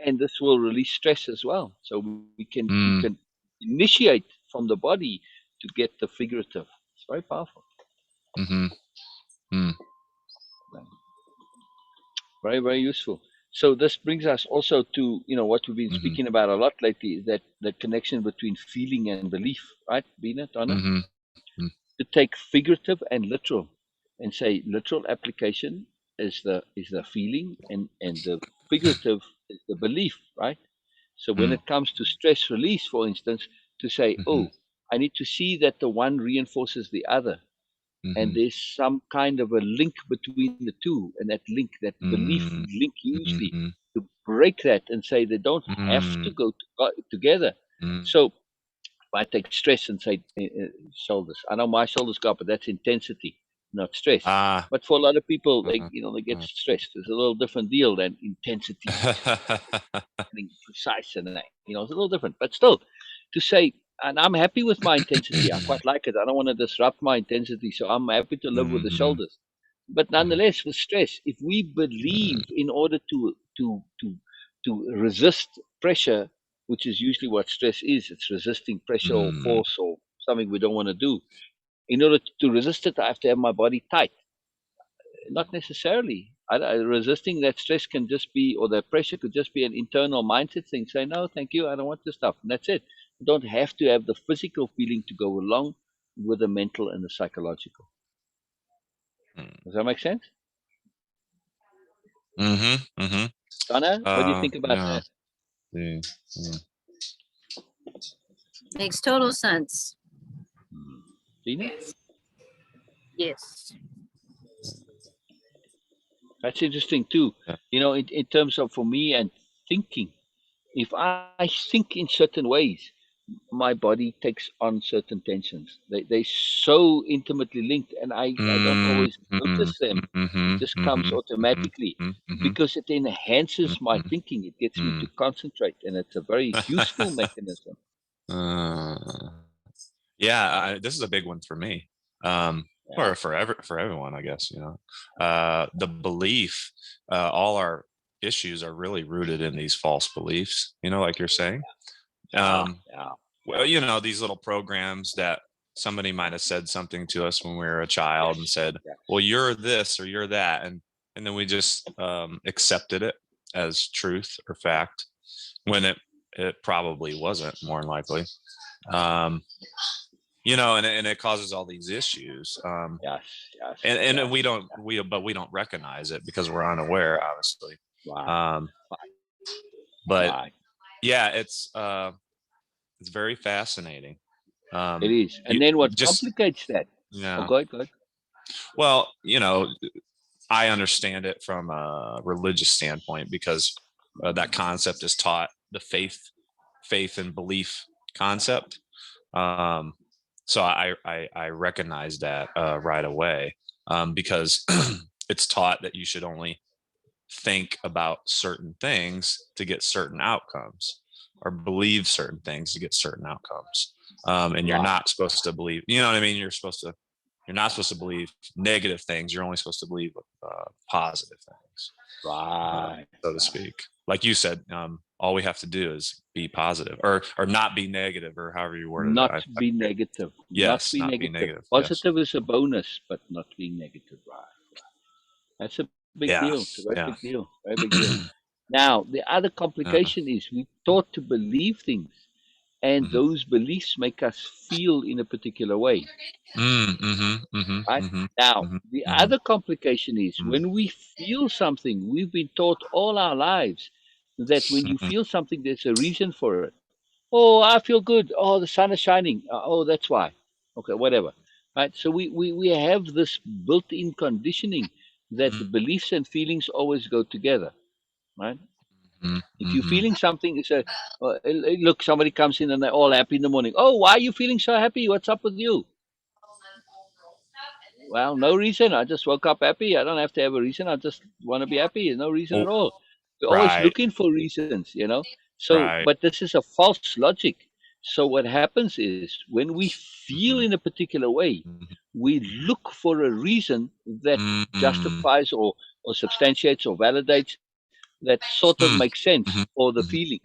and this will release stress as well. So we can you can initiate from the body to get the figurative. It's very powerful. Very, very useful. So this brings us also to what we've been speaking about a lot lately, is that the connection between feeling and belief, right, Beena, Donna? To take figurative and literal, and say literal application is the feeling, and the figurative is the belief, right? So when it comes to stress release, for instance, to say, oh, I need to see that the one reinforces the other, and there's some kind of a link between the two, and that link, that belief link, usually to break that and say they don't have to go together. So if I take stress and say shoulders, I know my shoulders go up, but that's intensity, not stress. But for a lot of people, they get stressed. There's a little different deal than intensity, being precise, and it's a little different. But still, to say, and I'm happy with my intensity. I quite like it. I don't want to disrupt my intensity, so I'm happy to live with the shoulders. But nonetheless, with stress, if we believe in order to resist pressure, which is usually what stress is, it's resisting pressure or force or something we don't want to do. In order to resist it, I have to have my body tight. Not necessarily. Resisting that stress can just be, or that pressure could just be an internal mindset thing. Say, no, thank you, I don't want this stuff. And that's it. You don't have to have the physical feeling to go along with the mental and the psychological. Does that make sense? Donna, what do you think about that? Makes total sense. Beena? Yes. That's interesting too. In terms of, for me, and thinking, if I think in certain ways, my body takes on certain tensions. They're so intimately linked, and I don't always notice them. It just comes automatically because it enhances my thinking. It gets me to concentrate, and it's a very useful mechanism. This is a big one for me, or for everyone, I guess. The belief, all our issues are really rooted in these false beliefs. Like you're saying. Well, these little programs that somebody might have said something to us when we were a child and said, well, you're this or you're that. And then we just accepted it as truth or fact when it probably wasn't, more than likely. And it causes all these issues. And we don't recognize it because we're unaware, obviously. But yeah, it's very fascinating. It is. And then what complicates that? Yeah. Go ahead. Well, I understand it from a religious standpoint because that concept is taught, the faith and belief concept. So I recognize that right away because it's taught that you should only think about certain things to get certain outcomes, or believe certain things to get certain outcomes. And you're not supposed to believe, you know what I mean? You're not supposed to believe negative things. You're only supposed to believe positive things, so to speak. Like you said, all we have to do is be positive, or not be negative, or however you worded it. Not be negative. Yes, not be negative. Positive is a bonus, but not being negative. Right. That's a big deal. It's a very big deal. Very big deal. Now, the other complication is we taught to believe things, and those beliefs make us feel in a particular way. Right? Now, the other complication is when we feel something, we've been taught all our lives that when you feel something, there's a reason for it. Oh, I feel good. Oh, the sun is shining. Oh, that's why. Okay, whatever. Right? So we have this built-in conditioning that the beliefs and feelings always go together. Right? If you're feeling something, it's a look. Somebody comes in and they're all happy in the morning. Oh, why are you feeling so happy? What's up with you? Well, no reason. I just woke up happy. I don't have to have a reason. I just want to be happy. No reason at all. We're always Right. looking for reasons, So, Right. but this is a false logic. So what happens is when we feel in a particular way, we look for a reason that justifies or substantiates or validates that sort of makes sense for the feeling.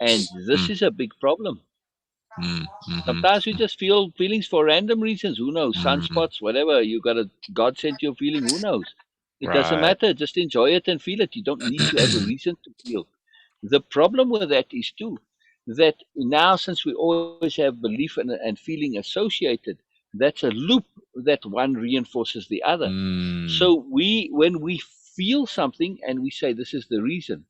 And this is a big problem. Sometimes we just feel feelings for random reasons. Who knows? Sunspots, whatever. You got a God sent you a feeling. Who knows? It doesn't Right. matter. Just enjoy it and feel it. You don't need to have a reason to feel. The problem with that is too that now since we always have belief and feeling associated, that's a loop that one reinforces the other. So when we feel something and we say this is the reason,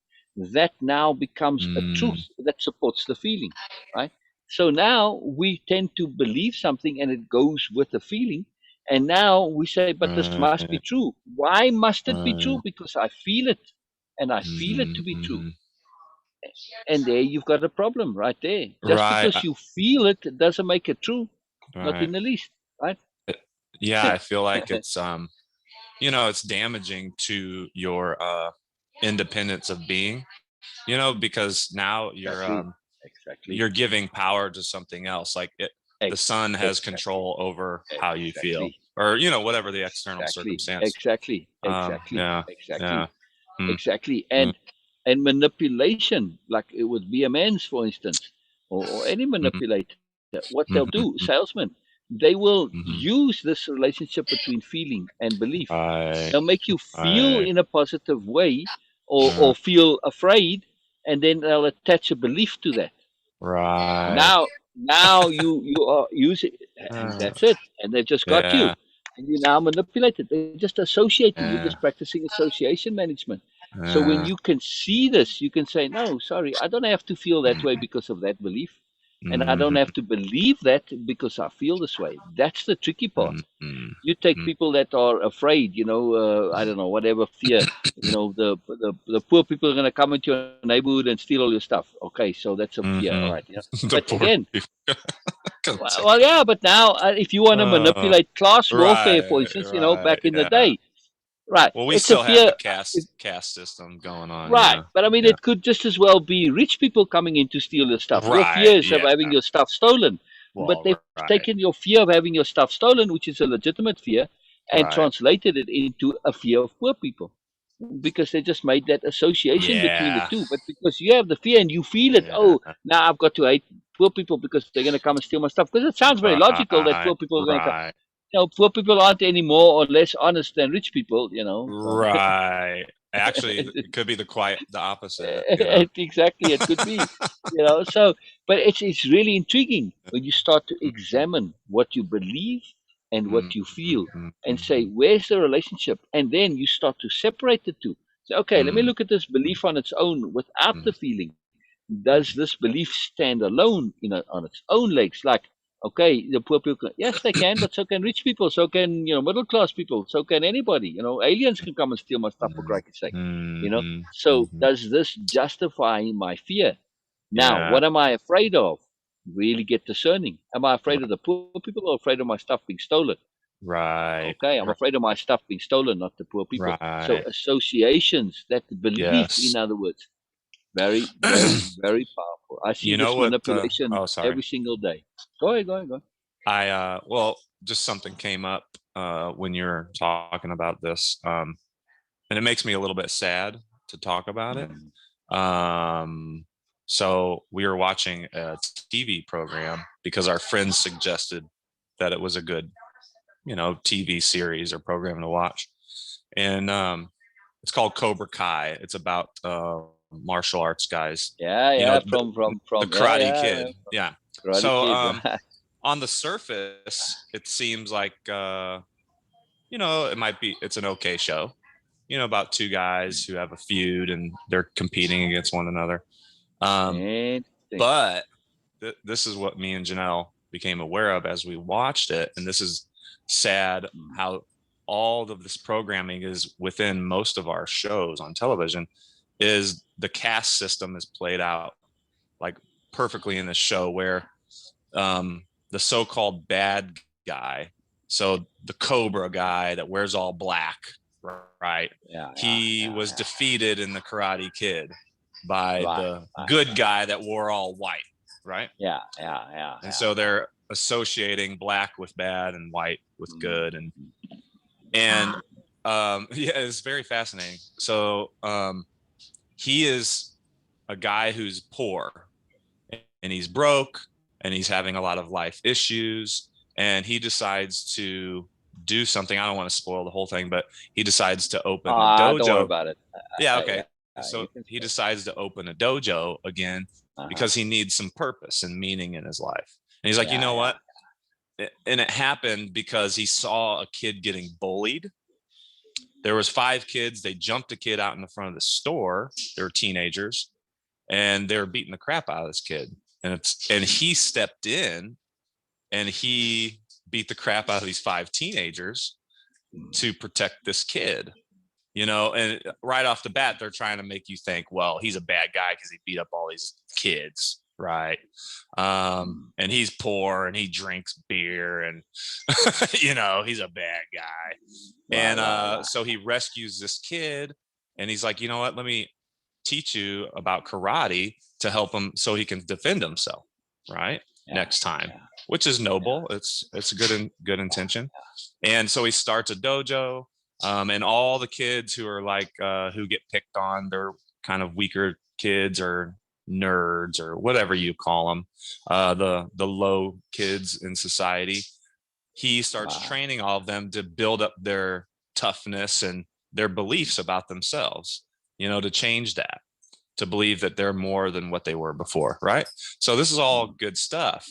that now becomes a truth that supports the feeling, right? So now we tend to believe something and it goes with the feeling. And now we say, but this must be true. Why must it be true? Because I feel it and I feel it to be true. And there you've got a problem right there. Just Right. because you feel it, it doesn't make it true. Not in Right. the least, right? Yeah, I feel like it's it's damaging to your independence of being, because now Exactly. you're giving power to something else. Like the sun has Exactly. control over how you feel, Exactly. or whatever the external Exactly. circumstance. Exactly. Exactly. Yeah. Exactly. Mm, Exactly. mm, And manipulation, like it would be a man's, for instance, or any mm, manipulator, what they'll mm, do, mm, salesmen, they will mm, use this relationship between feeling and belief. right. They'll make you feel Right. in a positive way Uh, or feel afraid, and then they'll attach a belief to that. right. Now you are using, and Uh, that's it, and they've just got you, yeah. and you now manipulate it. They're just associating. You're Yeah. just practicing association management. So when you can see this, you can say, no, sorry, I don't have to feel that way because of that belief, and I don't have to believe that because I feel this way. That's the tricky part. You take people that are afraid, I don't know, whatever fear, the poor people are going to come into your neighborhood and steal all your stuff. Okay, so that's a fear, all right. The But poor again, people. well, yeah, but now if you want to Uh, manipulate class warfare, for right. instance, Right. back in the Yeah. day, right, Well, we it's a still have fear. the caste system going on. Right, Yeah. but I mean, Yeah. it could just as well be rich people coming in to steal your stuff. Your Right. fear is of Yeah. having your stuff stolen, but Well, they've right. taken your fear of having your stuff stolen, which is a legitimate fear, and Right. translated it into a fear of poor people, because they just made that association between the Yeah. two. But because you have the fear and you feel it, Yeah. oh, now I've got to hate poor people because they're going to come and steal my stuff. Because it sounds very logical that Right. poor people are going to come. Right. Poor people aren't any more or less honest than rich people. So. Right. Actually, it could be the opposite. Exactly, it could be, so, but it's really intriguing when you start to examine what you believe and what you feel and say, where's the relationship? And then you start to separate the two. So, okay, let me look at this belief on its own without the feeling. Does this belief stand alone on its own legs? Like, okay, the poor people, yes, they can, but so can rich people, so can middle class people, so can anybody. Aliens can come and steal my stuff for crike's sake. So does this justify my fear? Now, Yeah. what am I afraid of? Really get discerning. Am I afraid of the poor people or afraid of my stuff being stolen? Right. Okay, I'm afraid of my stuff being stolen, not the poor people. So Right. associations, that belief, in Yes. other words, very, very, very powerful. I see You know this what? manipulation Oh, sorry. every single day. Go ahead, go ahead, go ahead. Well, just something came up when you're talking about this, and it makes me a little bit sad to talk about it. So we were watching a TV program because our friends suggested that it was a good, TV series or program to watch, and it's called Cobra Kai. It's about martial arts guys. Yeah, You know, yeah, the from the yeah, Karate yeah, Kid. Yeah. Karate So Kid, right? on the surface, it seems like it's an okay show. About two guys who have a feud and they're competing against one another. Interesting. But this is what me and Janelle became aware of as we watched it, and this is sad how all of this programming is within most of our shows on television. Is the caste system is played out like perfectly in this show, where the so-called bad guy, so the Cobra guy that wears all black, right? He was defeated in the Karate Kid by the good guy that wore all white, right? Yeah. And so they're associating black with bad and white with good, and yeah, it's very fascinating. So he is a guy who's poor and he's broke and he's having a lot of life issues, and he decides to do something. I don't want to spoil the whole thing, but he decides to open a dojo. Don't worry about it. Yeah, okay. So he decides to open a dojo again because he needs some purpose and meaning in his life. And he's like, you know what? And it happened because he saw a kid getting bullied. There was 5 kids. They jumped a kid out in the front of the store. They were teenagers, and they were beating the crap out of this kid. And he stepped in and he beat the crap out of these 5 teenagers to protect this kid. And right off the bat, they're trying to make you think, well, he's a bad guy because he beat up all these kids, right? And he's poor and he drinks beer and, he's a bad guy. So he rescues this kid and he's like, you know what, let me teach you about karate to help him so he can defend himself, right? Next time, which is noble. It's a good intention. And so he starts a dojo. And all the kids who are like who get picked on, they're kind of weaker kids or nerds or whatever you call them, the low kids in society. He starts training all of them to build up their toughness and their beliefs about themselves, to change that, to believe that they're more than what they were before, right? So this is all good stuff.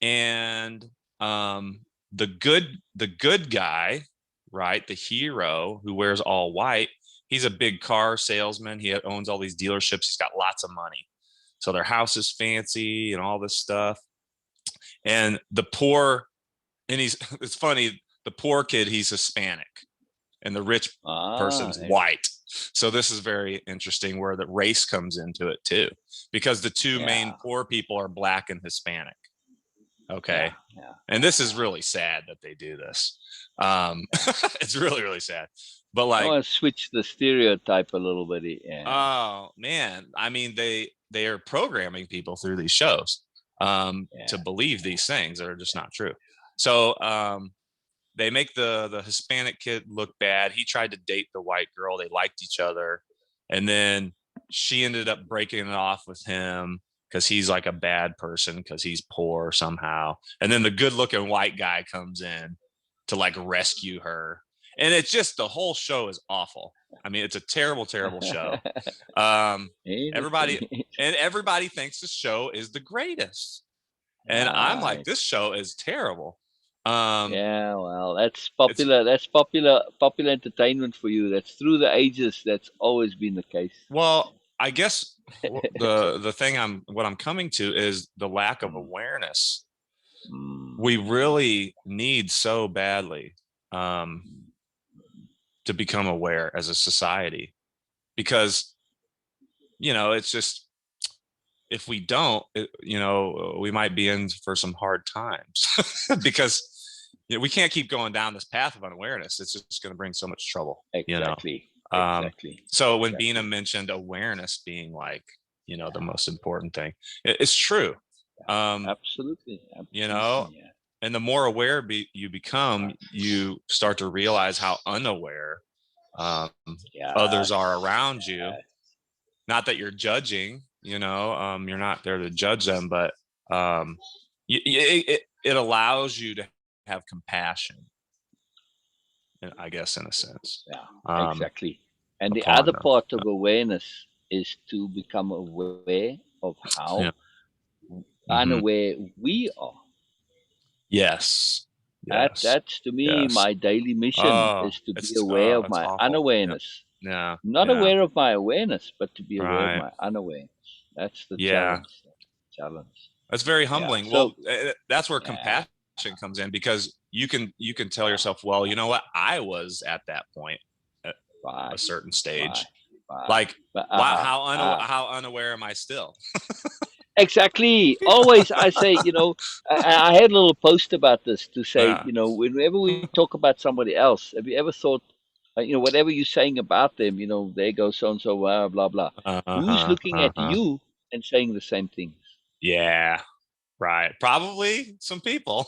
And the good guy, right, the hero who wears all white, he's a big car salesman. He owns all these dealerships. He's got lots of money. So their house is fancy and all this stuff. And the poor, and it's funny, the poor kid, he's Hispanic and the rich person's white. So this is very interesting where the race comes into it too, because the two main poor people are black and Hispanic. Okay. And this is really sad that they do this. It's really, really sad. But like, I want to switch the stereotype a little bit. Oh man. I mean, they are programming people through these shows to believe these things that are just not true. So they make the Hispanic kid look bad. He tried to date the white girl. They liked each other. And then she ended up breaking it off with him because he's like a bad person because he's poor somehow. And then the good looking white guy comes in to like rescue her. And it's just, the whole show is awful. I mean, it's a terrible, terrible show. Everybody thinks the show is the greatest. And I'm like, this show is terrible. Well, that's popular. That's popular entertainment for you. That's through the ages. That's always been the case. Well, I guess the thing what I'm coming to is the lack of awareness. We really need so badly to become aware as a society, because it's just, if we don't, we might be in for some hard times because we can't keep going down this path of unawareness. It's just going to bring so much trouble. Exactly. So when Beena mentioned awareness being like, the most important thing, it's true. Absolutely. And the more aware you become, you start to realize how unaware others are around you. Not that you're judging, you're not there to judge them, but it allows you to have compassion, I guess, in a sense. Exactly. And the other part of awareness is to become aware of how unaware we are. Yes. That's to me Yes. my daily mission, Oh, is to be aware of it's my awful. Yeah. unawareness. Yeah. Not Yeah. aware of my awareness, but to be aware of Right. my unawareness. That's the Yeah. challenge. That's very Yeah. humbling. So Well, that's where yeah, compassion comes in, because you can tell yourself, well, you know what? I was at that point at right, a certain right, stage. right. Like, But, how unaware am I still? exactly. Always, I say, I had a little post about this to say, Yeah. whenever we talk about somebody else, have you ever thought, whatever you're saying about them, there goes so and so, blah blah blah. Who's Uh-huh. looking at Uh-huh. you and saying the same things? Yeah. Right. Probably some people.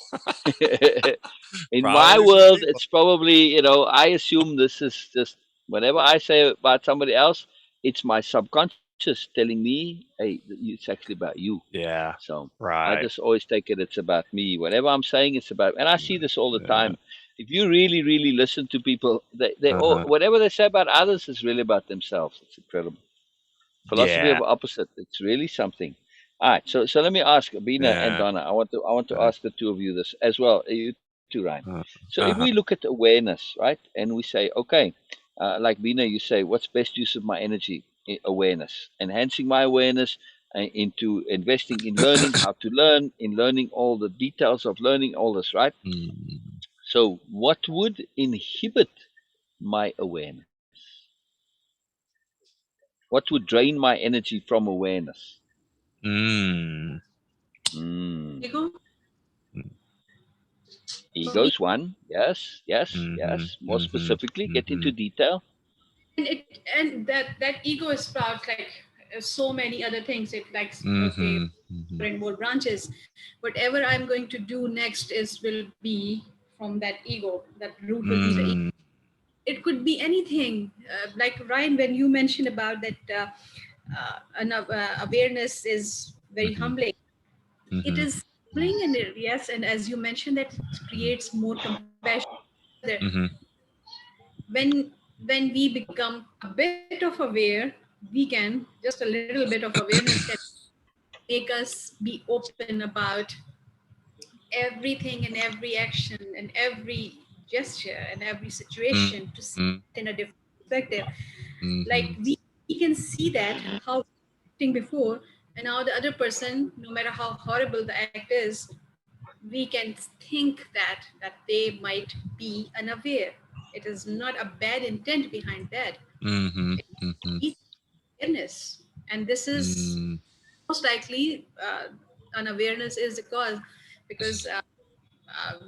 In my Probably some world, people. it's probably, I assume this is just whatever I say about somebody else, it's my subconscious telling me, hey, it's actually about you. Yeah. So I Right. just always take it, it's about me. Whatever I'm saying, it's about, and I see this all the Yeah. time. If you really, really listen to people, they all, Uh-huh. whatever they say about others is really about themselves. It's incredible. Philosophy Yeah. of opposite. It's really something. All right. So let me ask Beena and Yeah. Donna. I want to Uh, ask the two of you this as well. You too, Ryan. So if we uh-huh. look at awareness, right, and we say, okay, like Beena, you say, what's best use of my energy? Awareness, enhancing my awareness into investing in learning how to learn, in learning all the details of learning all this, right? Mm. So what would inhibit my awareness? What would drain my energy from awareness? Mm. Mm. Ego for me. Ego's one. Yes, yes, Mhm. yes. More Mhm. specifically, get into Mhm. detail. And that ego is sprouts like so many other things. It likes, okay, Mhm. Mhm. and more branches. Whatever I'm going to do next is will be from that ego. That root will be the ego. Mm. It could be anything. Like Ryan, when you mentioned about that, awareness is very Mhm. humbling. It Mhm. is humbling, and yes, and as you mentioned, that Mhm. creates more compassion. Other. Mhm. When we become a bit of aware, we can, just a little bit of awareness can make us be open about everything and every action and every gesture and every situation, to see Mhm. it in a different perspective. Like Mhm. we can see that how acting before, and now the other person, no matter how horrible the act is, we can think that they might be unaware. It is not a bad intent behind that. Mhm. Mhm. It's awareness, and this is Mm. most likely unawareness is the cause, because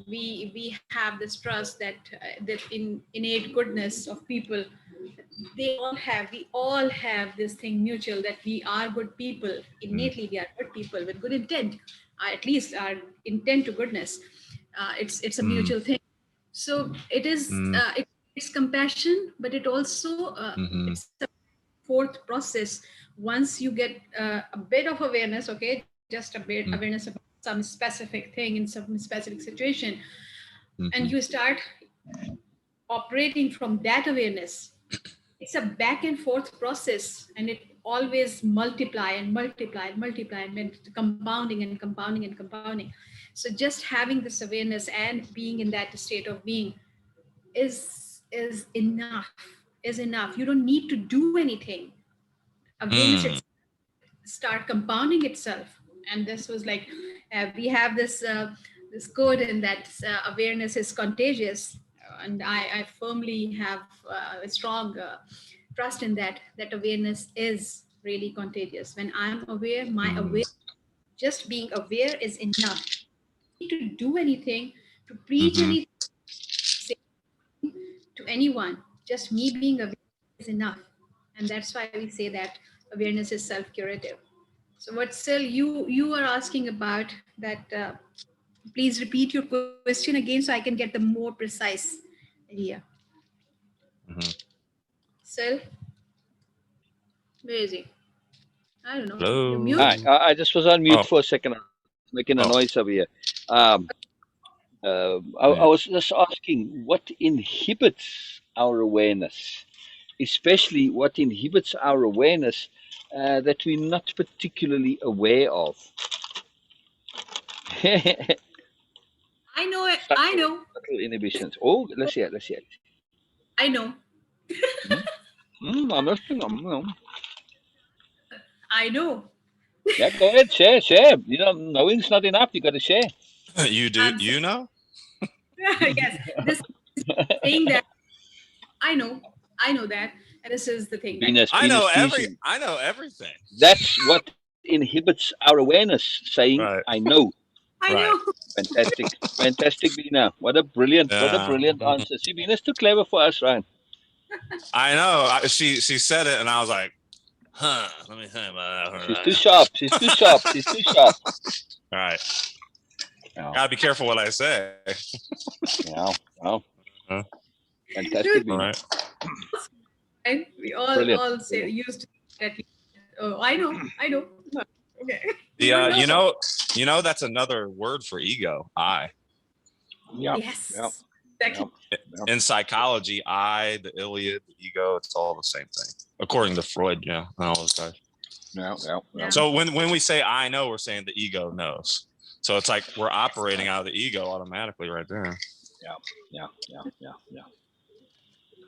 we have this trust that that in innate goodness of people, we all have this thing mutual, that we are good people. Mm. Innately we are good people with good intent, at least our intent to goodness. It's a Mm. mutual thing. So Mm. it's compassion, but Mhm. it's a fourth process. Once you get a bit of awareness, okay, just a bit Mm. awareness about some specific thing in some specific situation, and Mhm. you start operating from that awareness, it's a back and forth process, and it always multiply and multiply and multiply, and then compounding and compounding and compounding. So just having this awareness and being in that state of being is enough, is enough. You don't need to do anything. Awareness Mm. itself start compounding itself. And this was like, we have this code, and that awareness is contagious. And I firmly have a strong trust in that awareness is really contagious. When I'm aware, my Mm. aware, just being aware is enough. I don't need to do anything, to preach Mhm. anything, say to anyone. Just me being aware is enough. And that's why we say that awareness is self-curative. So what still you are asking about that? Please repeat your question again so I can get the more precise idea. Mhm. Still, where is he? I don't know. You're All mute. right. Hello. I just was on mute Oh. for a second. I was making a Oh. noise over here. Um, I Yeah. was just asking what inhibits our awareness, especially what inhibits our awareness that we're not particularly aware of. I know it. I subtle, know. subtle inhibitions. Oh, let's hear. I know. I'm listening. I know. Yeah, go ahead, share. You know, knowing's not enough. You got to share. You do, I'm you know? yes. This saying that I know. I know that, and this is the thing that Venus teasing. I know everything. That's what inhibits our awareness. Saying, Right. "I know." I Right. know. Fantastic, Beena. What a brilliant Yeah. answer. See, Beena's too clever for us, Ryan. I know. She said it and I was like, huh, let me think about that. She's too sharp. All right. Yeah, Gotta be careful what I say. yeah, wow. Huh? Fantastic, All Beena. right. Right? We Brilliant. all say used to that. Oh, I know. I know. Okay. The You don't know. you know that's another word for ego. I. Yeah, Yes. yeah, Exactly. yeah. In psychology, I, the Iliad, the ego, it's all the same thing. According to Freud, yeah, and all those guys. Yeah. So when we say I know, we're saying the ego knows. So it's like we're operating out of the ego automatically right there. Yeah.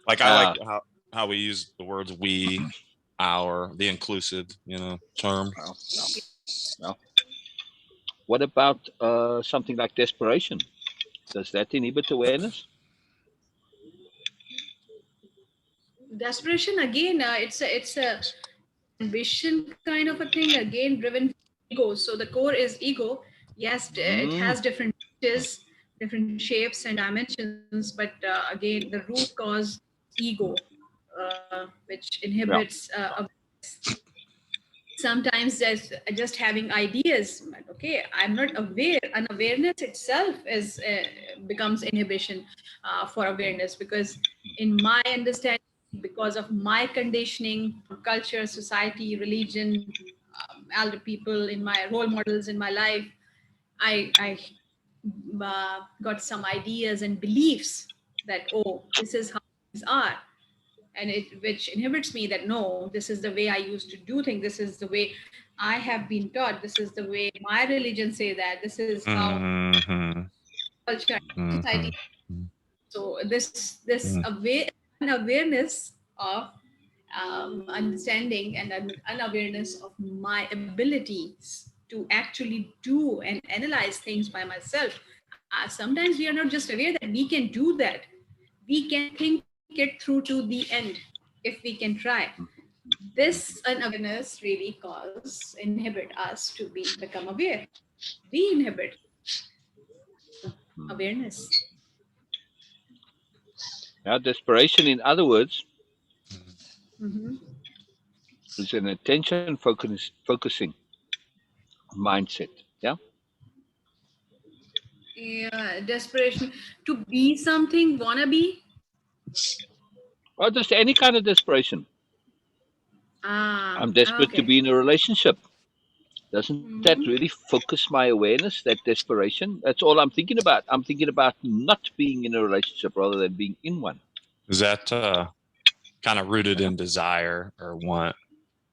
Like I like how we use the words we, our, the inclusive, term. Well, what about something like desperation? Does that inhibit awareness? Desperation again. It's a ambition kind of a thing. Again, driven from ego. So the core is ego. Yes, it has different pitches, different shapes and dimensions. But again, the root cause ego, which inhibits sometimes just having ideas, but okay, I'm not aware. Unawareness itself is becomes inhibition for awareness, because in my understanding, because of my conditioning from culture, society, religion, elder people in my role models in my life, I got some ideas and beliefs that, oh, this is how things are, and it which inhibits me, that no, this is the way I used to do things, this is the way I have been taught, this is the way my religion say, that this is how Mm-hmm. culture society. Mm-hmm. So this unawareness of understanding and an unawareness of my abilities to actually do and analyze things by myself. Sometimes we are not just aware that we can do that, we can think it through to the end if we can try. This unawareness really cause inhibit us to become aware. We inhibit awareness. Now, desperation, in other words, Mm-hmm. is an attention focusing mindset. Yeah. Yeah, desperation to be something, wanna be. Or just any kind of desperation. I'm desperate to Okay. be in a relationship. Doesn't that Mm-hmm. really focus my awareness, that desperation? That's all I'm thinking about. I'm thinking about not being in a relationship rather than being in one. Is that kind of rooted in desire or want?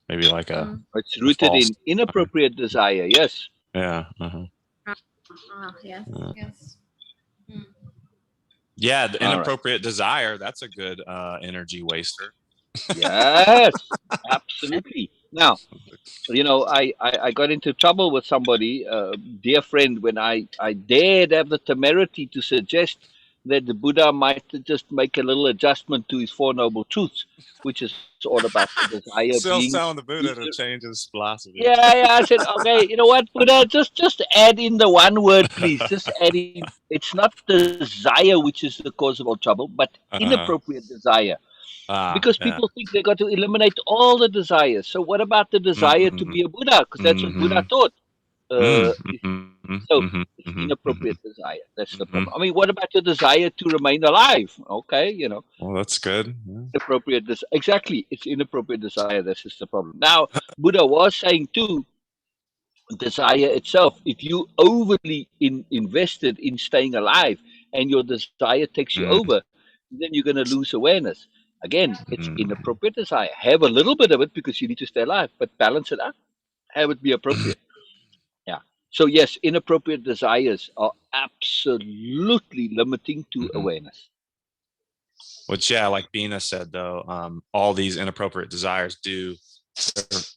Maybe like It's a rooted false. in inappropriate desire. Yes. Yeah. Yes. Yes. Mm. Yeah, the All right. inappropriate desire. That's a good energy waster. Yes. Absolutely. Now, I got into trouble with somebody, a dear friend, when I dared have the temerity to suggest that the Buddha might just make a little adjustment to his Four Noble Truths, which is all about the desire Still being. telling the Buddha to change his philosophy. Yeah. I said, okay, you know what, Buddha, just add in the one word, please. Just add in. It's not desire which is the cause of all trouble, but inappropriate desire. Because Yeah. people think they got to eliminate all the desires. So what about the desire to Mm-hmm. be a Buddha? Because that's what Buddha taught. You see? Mm-hmm. So Mm-hmm. it's Mm-hmm. inappropriate desire. That's the Mm-hmm. problem. I mean, what about your desire to remain alive? Okay, Well, that's good. Yeah. inappropriate. Exactly, it's inappropriate desire. This is the problem. Now, Buddha was saying too, desire itself. If you overly invested in staying alive, and your desire takes you over, then you're going to lose awareness. Again, it's Mm-hmm. inappropriate desire. Have a little bit of it because you need to stay alive, but balance it out. Have it be appropriate. Yeah. So yes, inappropriate desires are absolutely limiting to awareness. Which, yeah, like Beena said, though, all these inappropriate desires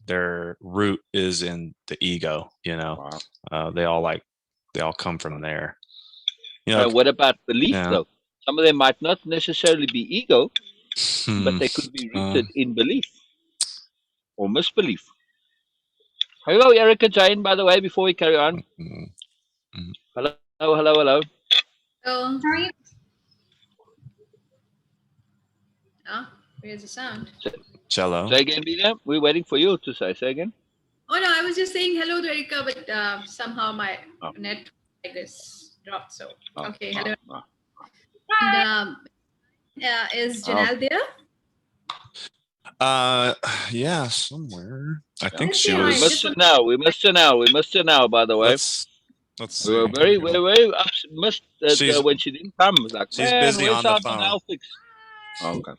their root is in the ego. Wow. They all come from there. What about belief, Yeah. though? Some of them might not necessarily be ego, but they could be rooted in belief or misbelief. Hello, Erica Jane, by the way, before we carry on. Hello, hello, hello. So, oh, where's the sound? Cello. Say again, Beena. We're waiting for you to say. Say again. Oh no, I was just saying hello to Erika, but somehow my net, I guess, dropped. So okay, hello. And is Janelle there? Yeah, somewhere. I think Let's she say hi. We was. missed you now. We missed you now. We missed you now. By the way, Let's we see. were very missed She's- when she didn't come. Like, She's man, busy where's on the our phone. Janelle fix? Okay.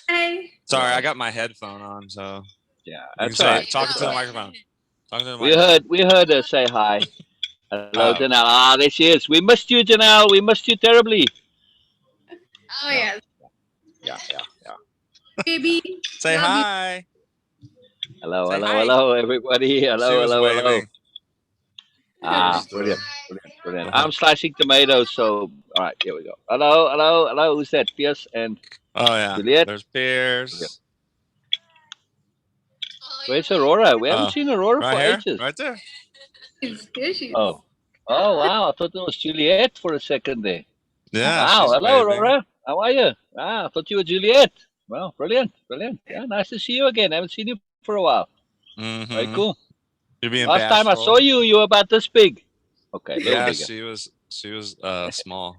Hi. Sorry, I got my headphone on, so Yeah, you can that's say, all right. talking That's to the all right. microphone. Talking to the We microphone. heard her say hi. Hello, Oh. Janelle. Ah, there she is. We missed you, Janelle. We missed you terribly. Oh yes. Yeah. Baby. Say Love you. hi. Hello, Say hello, hi. hello, everybody. Hello, She was hello, hello. waving. Ah, Just, brilliant. I'm slicing tomatoes, so all right, here we go. Hello. Who's that? Pierce and Oh yeah. Juliet. There's Pierce. Brilliant. Where's Aurora? We haven't Oh, seen Aurora right for here, ages. right there. Here she is. Oh wow! I thought it was Juliet for a second there. Yeah, Wow. she's Hello, waving. Aurora. How are you? Ah, I thought you were Juliet. Well, brilliant. Yeah, nice to see you again. I haven't seen you for a while. Very cool. You're being Last time I bashful. saw you, you were about this big. Okay, a little Yeah, bigger. she was small.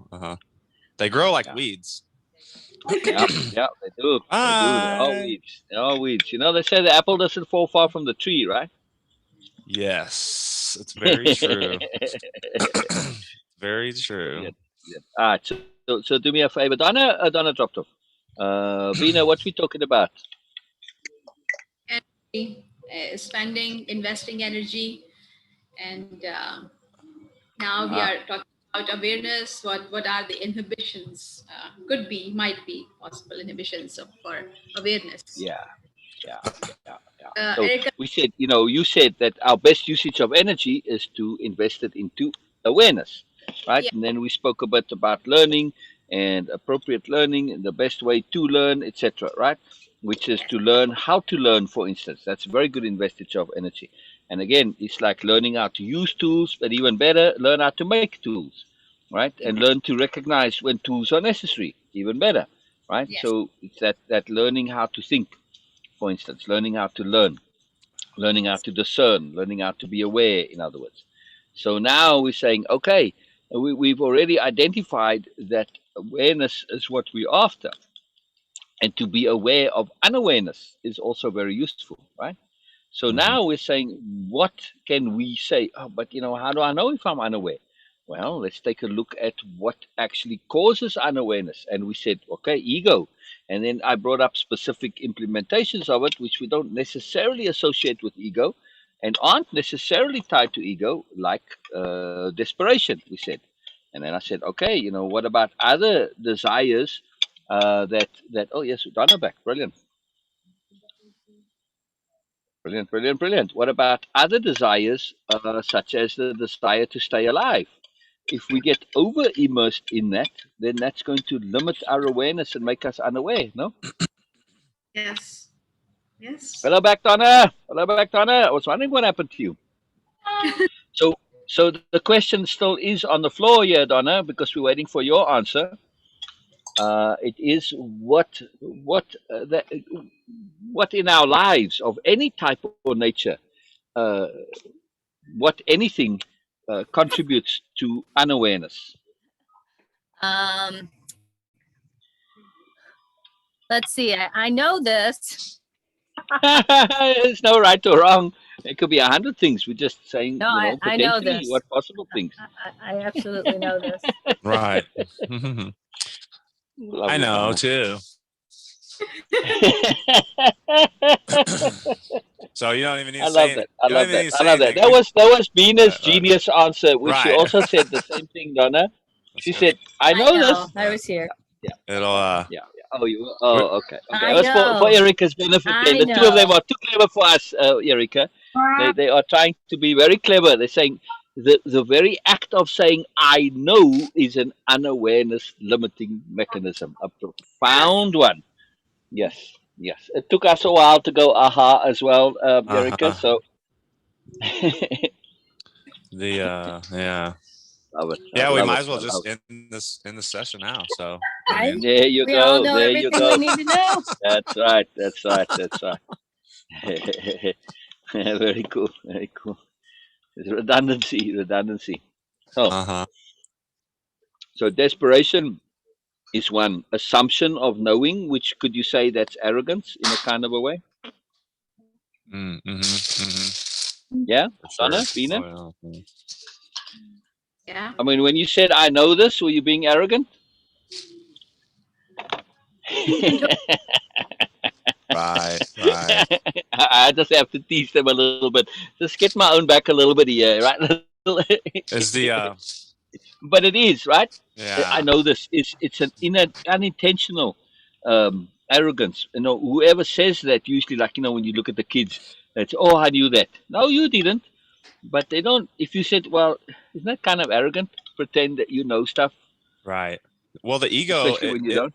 They grow like weeds. Yeah, they do. They do. They're all Hi. weeds. They're all weeds. You know, they say the apple doesn't fall far from the tree, right? Yes, it's very true. Very true. Yeah. All right. So do me a favor, Donna. Donna dropped off. Beena, what we talking about? Energy, spending, investing energy, and now we are talking about awareness. What are the inhibitions? Could be, might be possible inhibitions for awareness. Yeah. So Erica, we said, you said that our best usage of energy is to invest it into awareness, right? yeah, And then we spoke a bit about learning and appropriate learning and the best way to learn, etc., right? Which is to learn how to learn, for instance. That's a very good investage of energy. And again, it's like learning how to use tools, but even better, learn how to make tools, right? And learn to recognize when tools are necessary, even better, right? yes, So it's that learning how to think, for instance, learning how to learn, learning how to discern, learning how to be aware, in other words. So now we're saying, okay, we've already identified that awareness is what we're after. And to be aware of unawareness is also very useful, right? So now we're saying, what can we say? Oh, but how do I know if I'm unaware? Well, let's take a look at what actually causes unawareness. And we said, okay, ego. And then I brought up specific implementations of it, which we don't necessarily associate with ego and aren't necessarily tied to ego, like desperation, we said. And then I said, okay, what about other desires that, oh, yes, Donna back. Brilliant. Brilliant. What about other desires, such as the desire to stay alive? If we get over immersed in that, then that's going to limit our awareness and make us unaware, no? yes. Hello back, Donna. I was wondering what happened to you. So, so the question still is on the floor here, Donna, because we're waiting for your answer. It is what in our lives of any type or nature, uh, what anything contributes to unawareness. Um, let's see. I know this. There's no right or wrong. It could be 100 things. We're just saying, No, I know potentially this. what possible things. I absolutely know this. Right. I Lovely, know Donna. too. So you don't even need I to say love anything. that. I You don't love even need that. to I say love that. anything. That was Beena's Right. genius answer, which she Right. also said the same thing, Donna. She Let's said, "I I know know. this." I was here. Yeah, It'll yeah, yeah. Oh, you. we- Oh, okay, okay. It I was for know. Erica's benefit. Then I the two of them know. are too clever for us, Erica. They are trying to be very clever. They're saying the very act of saying "I know" is an unawareness limiting mechanism, a profound one. Yes, yes. It took us a while to go aha as well, Erica. uh-huh. So Yeah. love it. I Yeah, we love might it. as well I love just it. end the session now. So I Right? mean, There you We all go. know There you everything we go. need to know. That's right. That's right. That's right. Very cool. Very cool. It's redundancy. Redundancy. So, uh-huh. so desperation is one assumption of knowing, which could you say that's arrogance in a kind of a way? Yeah, For sure. Donna, Beena. Oh, yeah. Yeah. I mean, when you said "I know this," were you being arrogant? Right. I just have to tease them a little bit. Just get my own back a little bit here, right? Is the But it is right. I yeah. know this. It's an unintentional arrogance. You know, whoever says that usually, like when you look at the kids, it's oh, I knew that. No, you didn't. But they don't. If you said, well, isn't that kind of arrogant? Pretend that you know stuff, Right. Well, the ego, especially when you don't.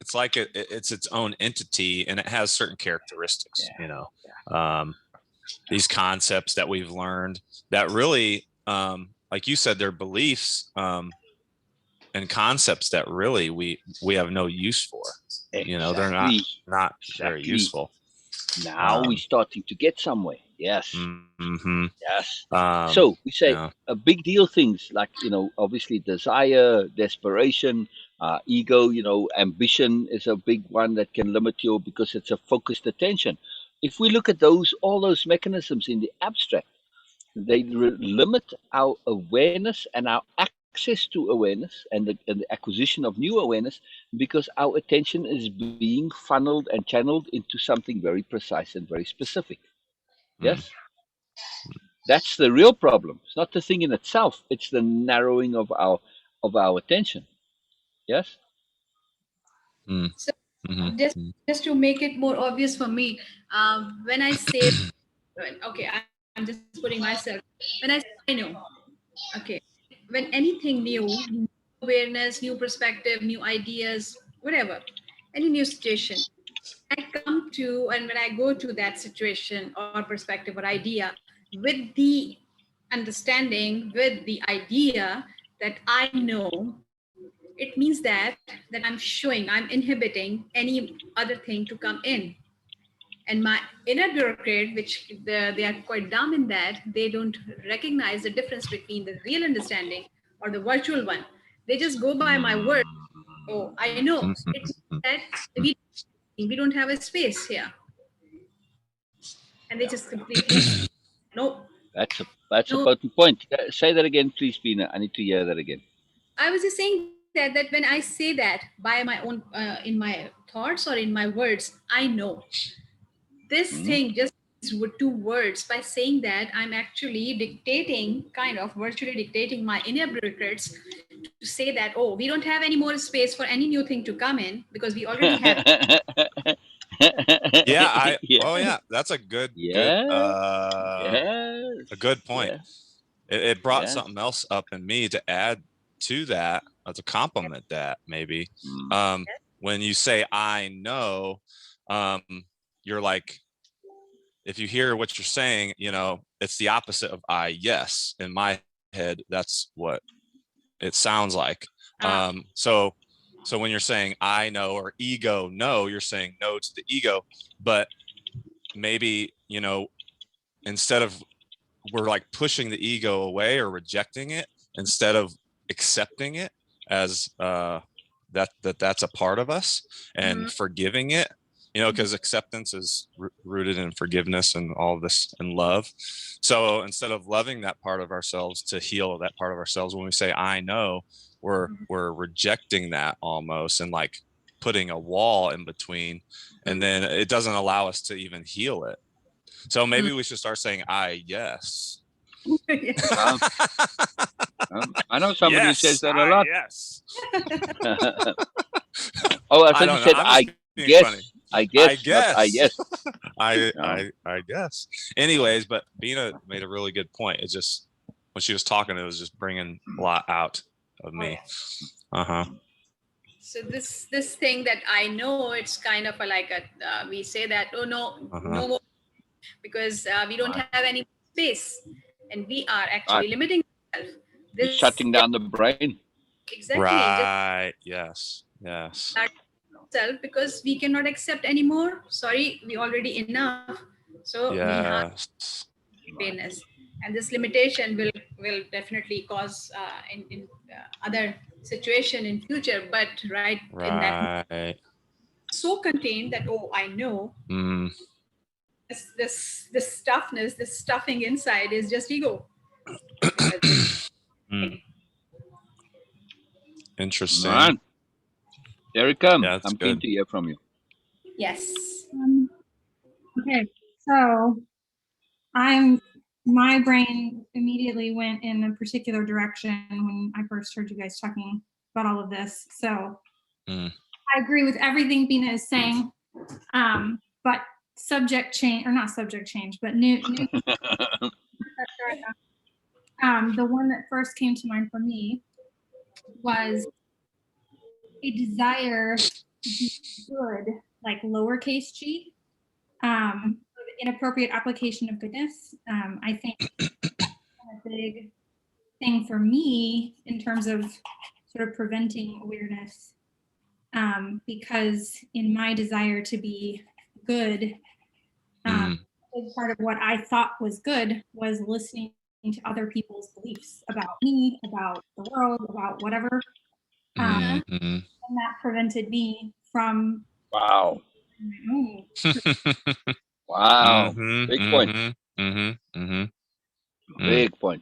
it's like it's its own entity, and it has certain characteristics. Yeah. You know, these concepts that we've learned that really, like you said, they're beliefs and concepts that really we have no use for. You know, they're Exactly. not very Exactly. useful. Now we're starting to get somewhere. Yes. Mm-hmm. Yes. So we say Yeah. a big deal things like, obviously desire, desperation, ego, ambition is a big one that can limit you because it's a focused attention. If we look at all those mechanisms in the abstract, they limit our awareness and our access to awareness and the acquisition of new awareness because our attention is being funneled and channeled into something very precise and very specific. Yes? That's the real problem. It's not the thing in itself. It's the narrowing of our attention. Yes. So Mm-hmm. just to make it more obvious for me, when I say, okay, I'm just putting myself. When I say I know, okay, when anything new awareness, new perspective, new ideas, whatever, any new situation, I come to and when I go to that situation or perspective or idea with the understanding, with the idea that I know, it means that I'm showing, I'm inhibiting any other thing to come in. And my inner bureaucrat, which they are quite dumb in that, they don't recognize the difference between the real understanding or the virtual one. They just go by my word. Oh, I know. It means that we don't have a space here. And they just completely no. That's a No, potent point. Say that again, please, Bina. I need to hear that again. I was just saying that when I say that by my own in my thoughts or in my words, I know this Mhm. thing just with two words. By saying that, I'm actually dictating, kind of virtually dictating my inner bureaucrats to say that, oh, we don't have any more space for any new thing to come in because we already have. Yeah. Yeah. Oh yeah, that's a Yeah. a Yes. good point. Yeah. It brought Yeah. something else up in me to add to that, to complement that maybe. Mm. When you say I know, um, you're like, if you hear what you're saying, it's the opposite of I yes. In my head, that's what it sounds like. Ah, So when you're saying I know or ego no, you're saying no to the ego, but maybe, instead of we're like pushing the ego away or rejecting it instead of accepting it as that's a part of us and forgiving it, because acceptance is rooted in forgiveness and all of this and love. So instead of loving that part of ourselves to heal that part of ourselves, when we say I know, we're rejecting that almost and like putting a wall in between, and then it doesn't allow us to even heal it. So maybe we should start saying I yes. I know somebody who says that a lot. Yes. Oh, I I thought you don't know. said I'm I just being guess. funny. I guess. Not I guess. yes. I guess. Anyways, but Beena made a really good point. It just, when she was talking, it was just bringing a lot out of me. So this thing that I know, it's kind of like we say that, oh no, no more, because we don't have any space, and we are actually limiting ourselves. You're shutting down the brain. Exactly. Right. Yes. Because we cannot accept anymore. Sorry, we already enough. So we have awareness, and this limitation will definitely cause in other situation in future. But in that, so contained that, oh, I know this stuffness, this stuffing inside is just ego. Interesting. Man. Erica, Yeah, I'm keen to hear from you. Yes. Okay, so my brain immediately went in a particular direction when I first heard you guys talking about all of this. So I agree with everything Beena is saying, but subject change, or not subject change, but new the one that first came to mind for me was a desire to be good, like lowercase g, inappropriate application of goodness. I think a big thing for me in terms of sort of preventing awareness, because in my desire to be good, a big part of what I thought was good was listening to other people's beliefs about me, about the world, about whatever. And that prevented me from wow. Wow. Big point.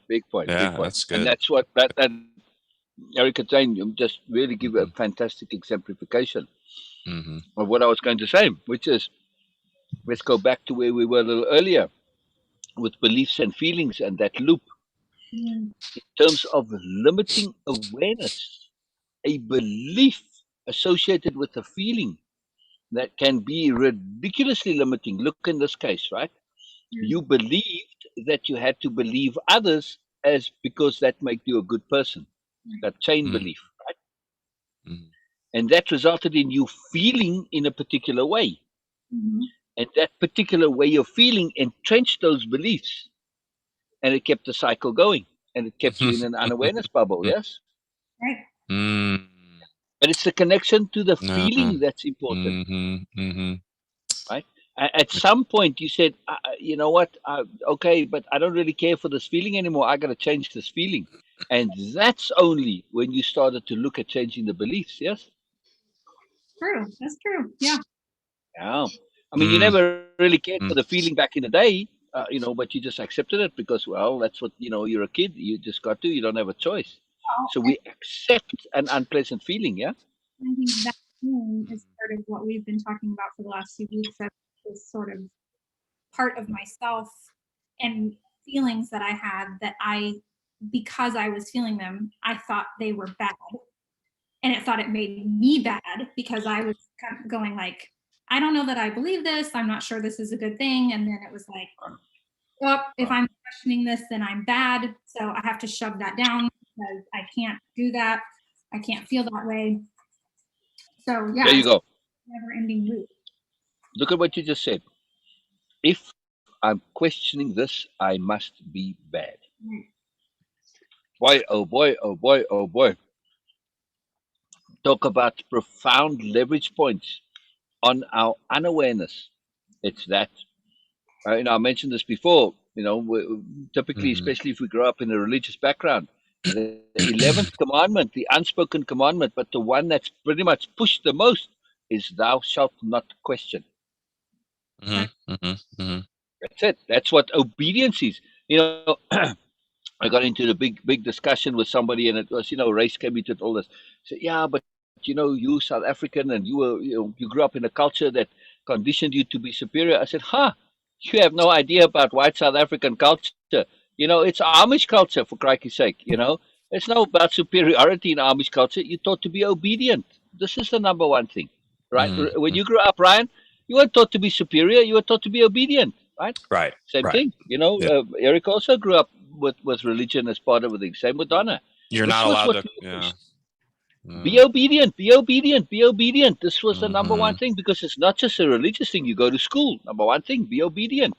Big point. Yeah, that's good. And that's what that Erica saying, you just really give a fantastic exemplification of what I was going to say, which is, let's go back to where we were a little earlier with beliefs and feelings and that loop. In terms of limiting awareness, a belief associated with a feeling that can be ridiculously limiting. Look in this case, right? You believed that you had to believe others as because that made you a good person. That chain belief, right? And that resulted in you feeling in a particular way. And that particular way of feeling entrenched those beliefs. And it kept the cycle going. And it kept you in an unawareness bubble, yes? Right. But it's the connection to the feeling that's important. Right? At some point, you said, you know what? Okay, but I don't really care for this feeling anymore. I got to change this feeling. And that's only when you started to look at changing the beliefs, yes? True. That's true. Yeah. Yeah. I mean, you never really cared for the feeling back in the day, but you just accepted it because, well, that's what, you're a kid. You just got to, you don't have a choice. So we accept an unpleasant feeling, yeah? I think that is part of what we've been talking about for the last few weeks, of this sort of part of myself and feelings that I had that because I was feeling them, I thought they were bad. And it thought it made me bad because I was kind of going like, I don't know that I believe this. I'm not sure this is a good thing. And then it was like, well, if I'm questioning this, then I'm bad. So I have to shove that down because I can't do that. I can't feel that way. So yeah, there you go. Never-ending loop. Look at what you just said. If I'm questioning this, I must be bad. Boy, oh boy, oh boy, oh boy. Talk about profound leverage points on our unawareness. It's that. I mentioned this before. Typically, especially if we grow up in a religious background, the 11th commandment, the unspoken commandment, but the one that's pretty much pushed the most is "Thou shalt not question." That's it. That's what obedience is. I got into the big discussion with somebody, and it was, race came into all this. So, yeah, but you South African, and you grew up in a culture that conditioned you to be superior. I said, you have no idea about white South African culture. It's Amish culture, for crikey's sake. It's not about superiority in Amish culture. You're taught to be obedient. This is the number one thing, right? Mm, When you grew up, Ryan, you weren't taught to be superior. You were taught to be obedient, right? right. Same Right. thing. Yeah. Eric also grew up with religion as part of the thing. Same with Donna. You're This not was allowed what to. we were Yeah. be obedient, be obedient, be obedient. This was the number Mm-hmm. one thing, because it's not just a religious thing. You go to school, number one thing, be obedient.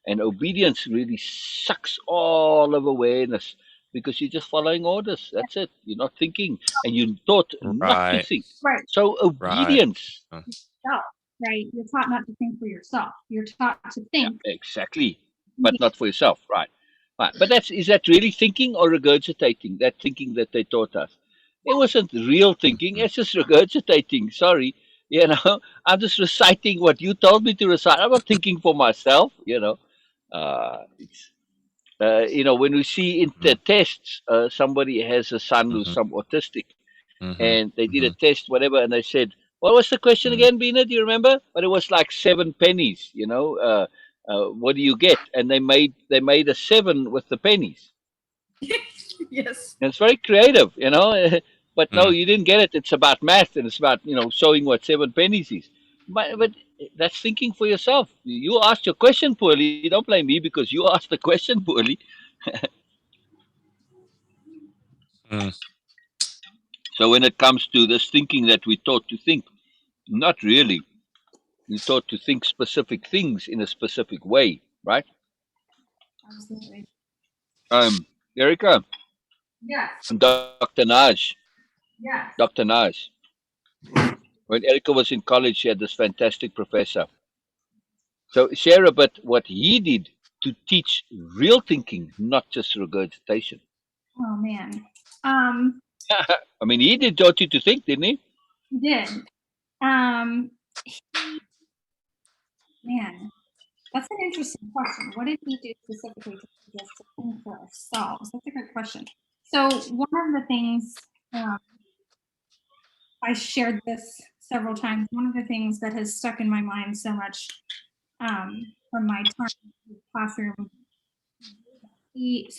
And obedience really sucks all of awareness, because you're just following orders. That's it. You're not thinking, and you're taught not to Right. think. Right. So Right. obedience. Yourself, right? You're taught not to think for yourself. You're taught to Yeah, think. exactly. But not for yourself, right? Right. But is that really thinking or regurgitating? That thinking that they taught us. It wasn't real thinking. Mhm. It's just regurgitating. Sorry, I'm just reciting what you told me to recite. I'm not thinking for myself. It's when we see in the tests, somebody has a son who's Mhm. some autistic, Mhm. and they did a Mhm. test, whatever, and they said, "What was the question Mhm. again, Beena? Do you remember?" But it was like 7 pennies. What do you get? And they made a 7 with the pennies. Yes. And it's very creative. But no, Mhm. you didn't get it. It's about math, and it's about showing what 7 pennies is. But that's thinking for yourself. You asked your question poorly. Don't blame me because you asked the question poorly. Mhm. So when it comes to this thinking that we're taught to think, not really. You're taught to think specific things in a specific way, right? Absolutely. Erica, Yes. Dr. Naj, Yes. Dr. Naj. When Erica was in college, she had this fantastic professor. So share a bit what he did to teach real thinking, not just regurgitation. Oh man. Um, I mean, he did taught you to think, didn't he? he did. Um, man, that's an interesting question. What did he do specifically to teach us to think for ourselves? That's a good question. So one of the things, um, I shared this several times. One of the things that has stuck in my mind so much, from my time in the classroom, he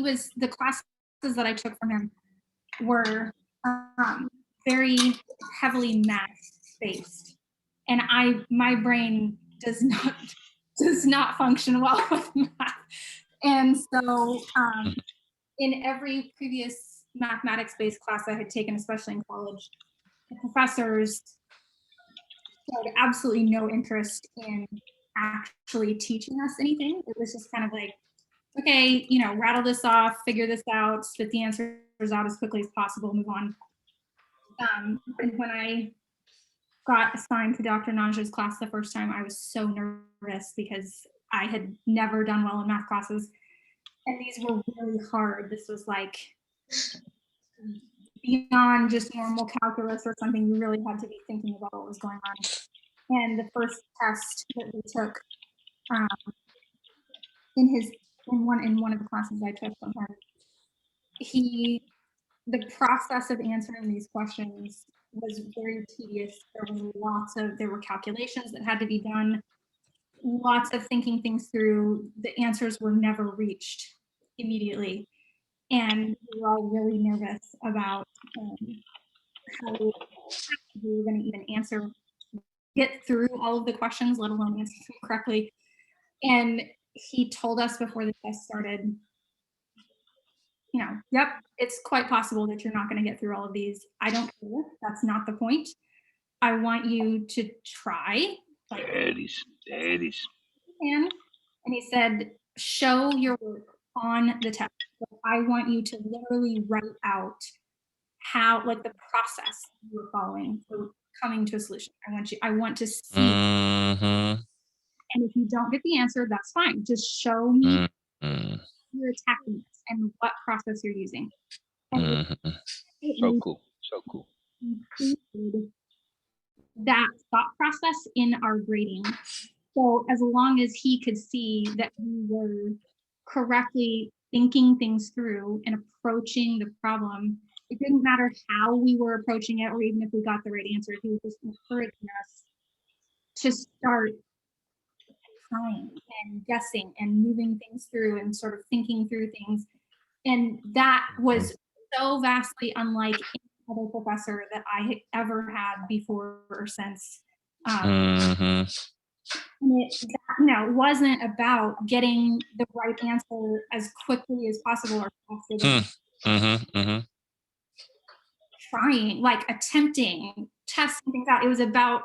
was the classes that I took from him were, very heavily math based, and my brain does not function well with math, and so, in every previous mathematics based class I had taken, especially in college, the professors showed absolutely no interest in actually teaching us anything. It was just kind of like, okay, rattle this off, figure this out, spit the answers out as quickly as possible, move on. And when I got assigned to Dr. Naj's class the first time, I was so nervous because I had never done well in math classes. And these were really hard. This was like beyond just normal calculus or something. You really had to be thinking about what was going on. And the first test that we took, um, in one of the classes I took from him, the process of answering these questions was very tedious. There were calculations that had to be done, lots of thinking things through. The answers were never reached immediately. And we were all really nervous about, how we were going to even get through all of the questions, let alone answer them correctly. And he told us before the test started, yep, it's quite possible that you're not going to get through all of these. I don't care. That's not the point. I want you to try. Like, There it is. There it is. and he said, show your work on the test. So I want you to literally write out like the process you were following for coming to a solution. I want to see. Mhm. And if you don't get the answer, that's fine. Just show me Mhm. you're attacking this and what process you're using. And Mhm. So cool. So cool. we included that thought process in our grading. So as long as he could see that we were correctly thinking things through and approaching the problem it didn't matter how we were approaching it, or even if we got the right answer. He was just encouraging us to start trying and guessing and moving things through and sort of thinking through things. And that was so vastly unlike any other professor that I had ever had before or since. And it wasn't about getting the right answer as quickly as possible or faster. Trying, like attempting, testing things out. It was about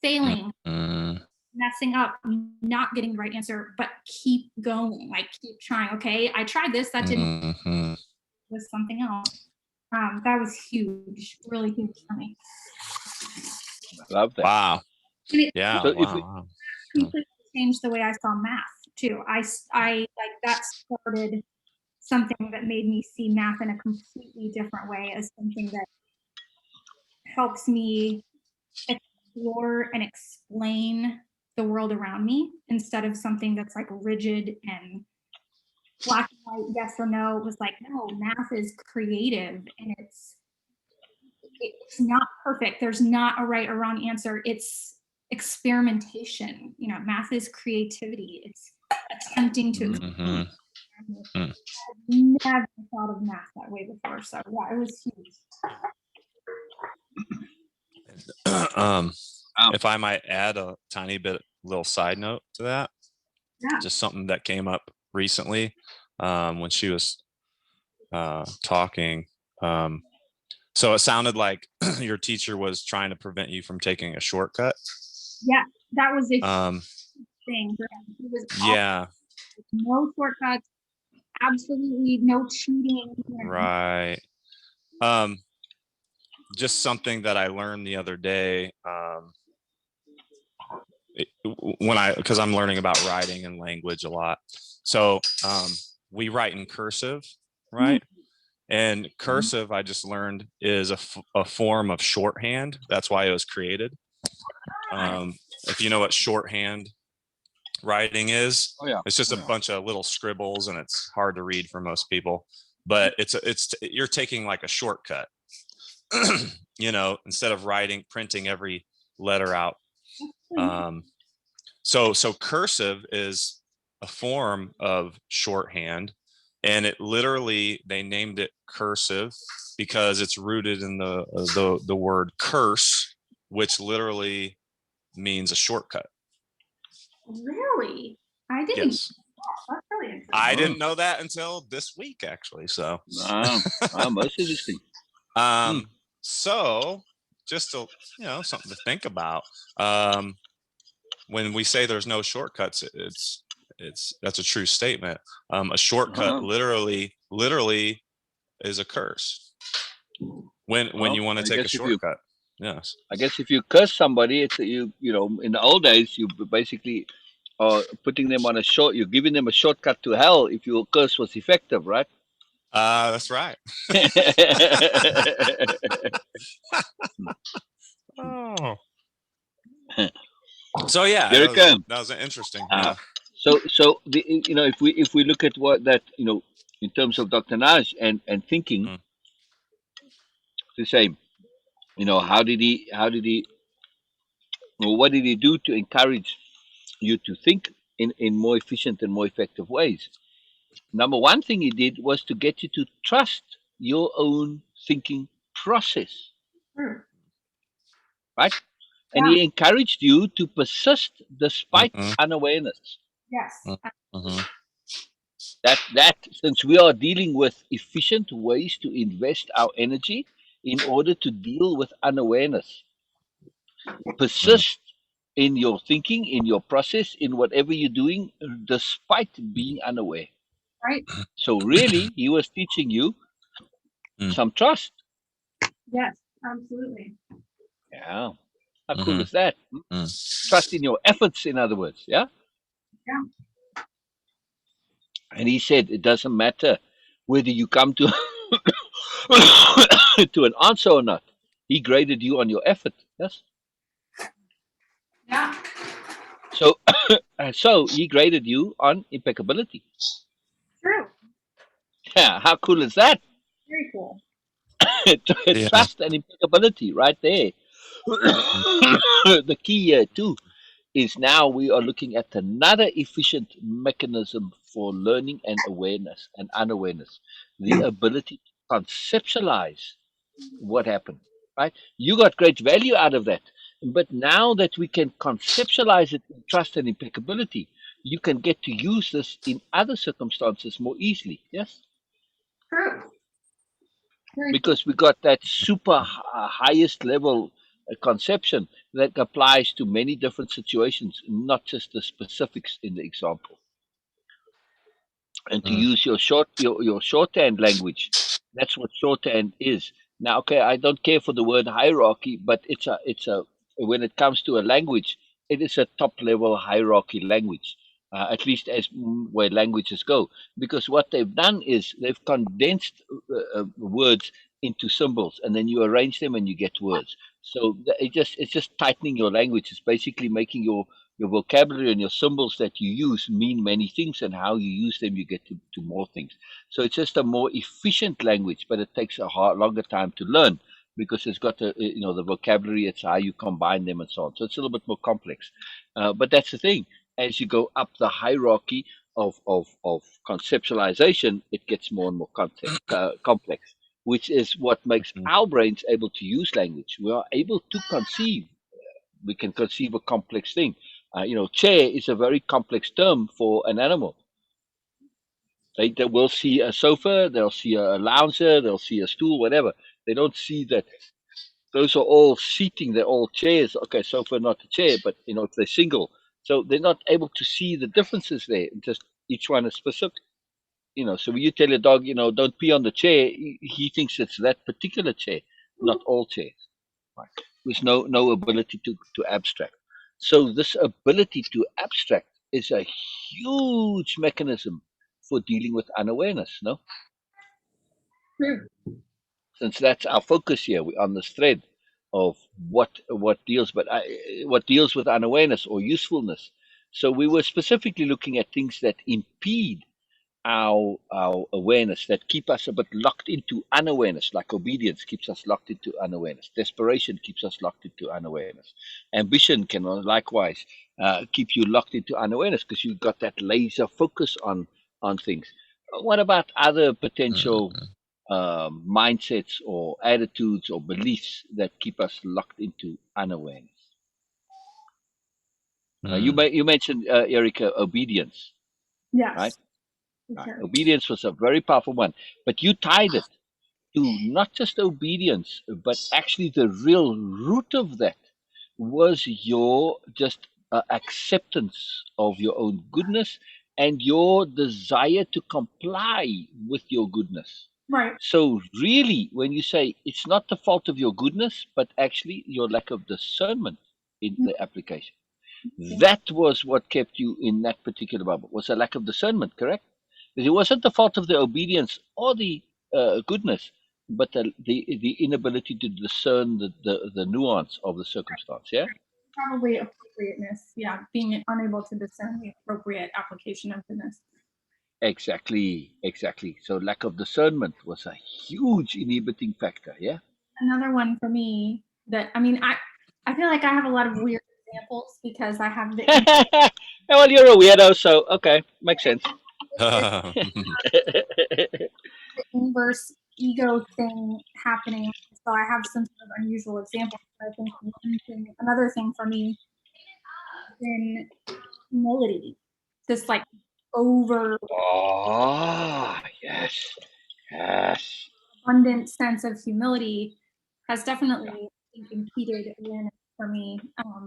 failing, messing up, not getting the right answer, but keep going, like keep trying. Okay, I tried this, that didn't, was something else. That was huge, really huge for me. Love that. Wow. Yeah. So Wow. Completely changed the way I saw math too. I like that started something that made me see math in a completely different way, as something that helps me explore and explain the world around me, instead of something that's like rigid and black and white, yes or no. It was like, no, math is creative, and it's not perfect. There's not a right or wrong answer. It's experimentation. Math is creativity. It's attempting to explain. I've never thought of math that way before. So yeah, it was huge. If I might add a tiny little side note to that, just something that came up recently when she was talking. So it sounded like your teacher was trying to prevent you from taking a shortcut. Yeah, that was a thing. It was no shortcuts, absolutely no cheating. Right. Just something that I learned the other day because I'm learning about writing and language a lot. So we write in cursive, right? And cursive, I just learned, is a form of shorthand. That's why it was created. If you know what shorthand writing is, it's just a bunch of little scribbles, and it's hard to read for most people. But you're taking like a shortcut, instead of printing every letter out. So cursive is a form of shorthand, and they named it cursive because it's rooted in the word curse, which literally means a shortcut. Really? I didn't. Yes. That's really interesting. I didn't know that until this week, actually. So most interesting. So just to, something to think about. When we say there's no shortcuts, that's a true statement. A shortcut literally is a curse. When you want to take a shortcut. Yes. I guess if you curse somebody, it's in the old days, you basically are putting them on you're giving them a shortcut to hell if your curse was effective, right? That's right. Oh. So yeah, that was interesting. So if we look at what that in terms of Dr. Naj and thinking, the same. How did he what did he do to encourage you to think in more efficient and more effective ways? Number one thing he did was to get you to trust your own thinking process. Right? And he encouraged you to persist despite unawareness. Yes. That since we are dealing with efficient ways to invest our energy in order to deal with unawareness, persist in your thinking, in your process, in whatever you're doing, despite being unaware. Right. So really, he was teaching you some trust. Yes, absolutely. Yeah. How cool is that? Trust in your efforts, in other words. Yeah. Yeah. And he said it doesn't matter whether you come to to an answer or not. He graded you on your effort. Yes. Yeah. So he graded you on impeccability. True. Yeah. How cool is that? Very cool. Yeah. Trust and impeccability right there. The key here too is now we are looking at another efficient mechanism for learning and awareness and unawareness, the ability to conceptualize what happened, right? You got great value out of that. But now that we can conceptualize it in trust and impeccability, you can get to use this in other circumstances more easily. Yes? True. Very true. Because we got that super highest level conception that applies to many different situations, not just the specifics in the example. And to Mm. use your shorthand language. That's what shorthand is. Now, okay, I don't care for the word hierarchy, but it's a when it comes to a language, it is a top level hierarchy language, at least as where languages go. Because what they've done is they've condensed words into symbols, and then you arrange them and you get words. So it's just tightening your language. It's basically making your vocabulary and your symbols that you use mean many things, and how you use them you get to more things. So it's just a more efficient language, but it takes a longer time to learn, because it's got the vocabulary, it's how you combine them and so on. So it's a little bit more complex, but that's the thing. As you go up the hierarchy of conceptualization, it gets more and more complex, which is what makes Mhm. our brains able to use language. We are able to conceive. We can conceive a complex thing. Chair is a very complex term for an animal. They will see a sofa, they'll see a lounger, they'll see a stool, whatever. They don't see that those are all seating, they're all chairs. Okay, sofa, not a chair, but if they're single. So they're not able to see the differences there. Just each one is specific. So when you tell a dog, don't pee on the chair, he thinks it's that particular chair, not all chairs. Right? There's no ability to abstract. So this ability to abstract is a huge mechanism for dealing with unawareness. No, True. since that's our focus here, we're on this thread of what deals, what deals with unawareness or usefulness. So we were specifically looking at things that impede our awareness, that keep us a bit locked into unawareness, like obedience keeps us locked into unawareness, desperation keeps us locked into unawareness, ambition can likewise keep you locked into unawareness, because you've got that laser focus on things. What about other potential mindsets or attitudes or beliefs that keep us locked into unawareness? You mentioned, Erica, obedience, right? Yes. For Right. sure. Obedience was a very powerful one, but you tied it to not just obedience, but actually the real root of that was your just acceptance of your own goodness and your desire to comply with your goodness. Right. So, really, when you say it's not the fault of your goodness, but actually your lack of discernment in the application, that was what kept you in that particular bubble, was a lack of discernment, correct? Because it wasn't the fault of the obedience or the goodness, but the inability to discern the nuance of the circumstance. Yeah, Probably appropriateness. Yeah. Being unable to discern the appropriate application of goodness. exactly. So lack of discernment was a huge inhibiting factor. Yeah. Another one for me that, I feel like I have a lot of weird examples because I have the Well, you're a weirdo, so okay, makes sense. inverse ego thing happening. So I have some sort of unusual examples. I think another thing for me has been humility. This like over Oh, yes. abundant sense of humility has definitely impeded awareness for me,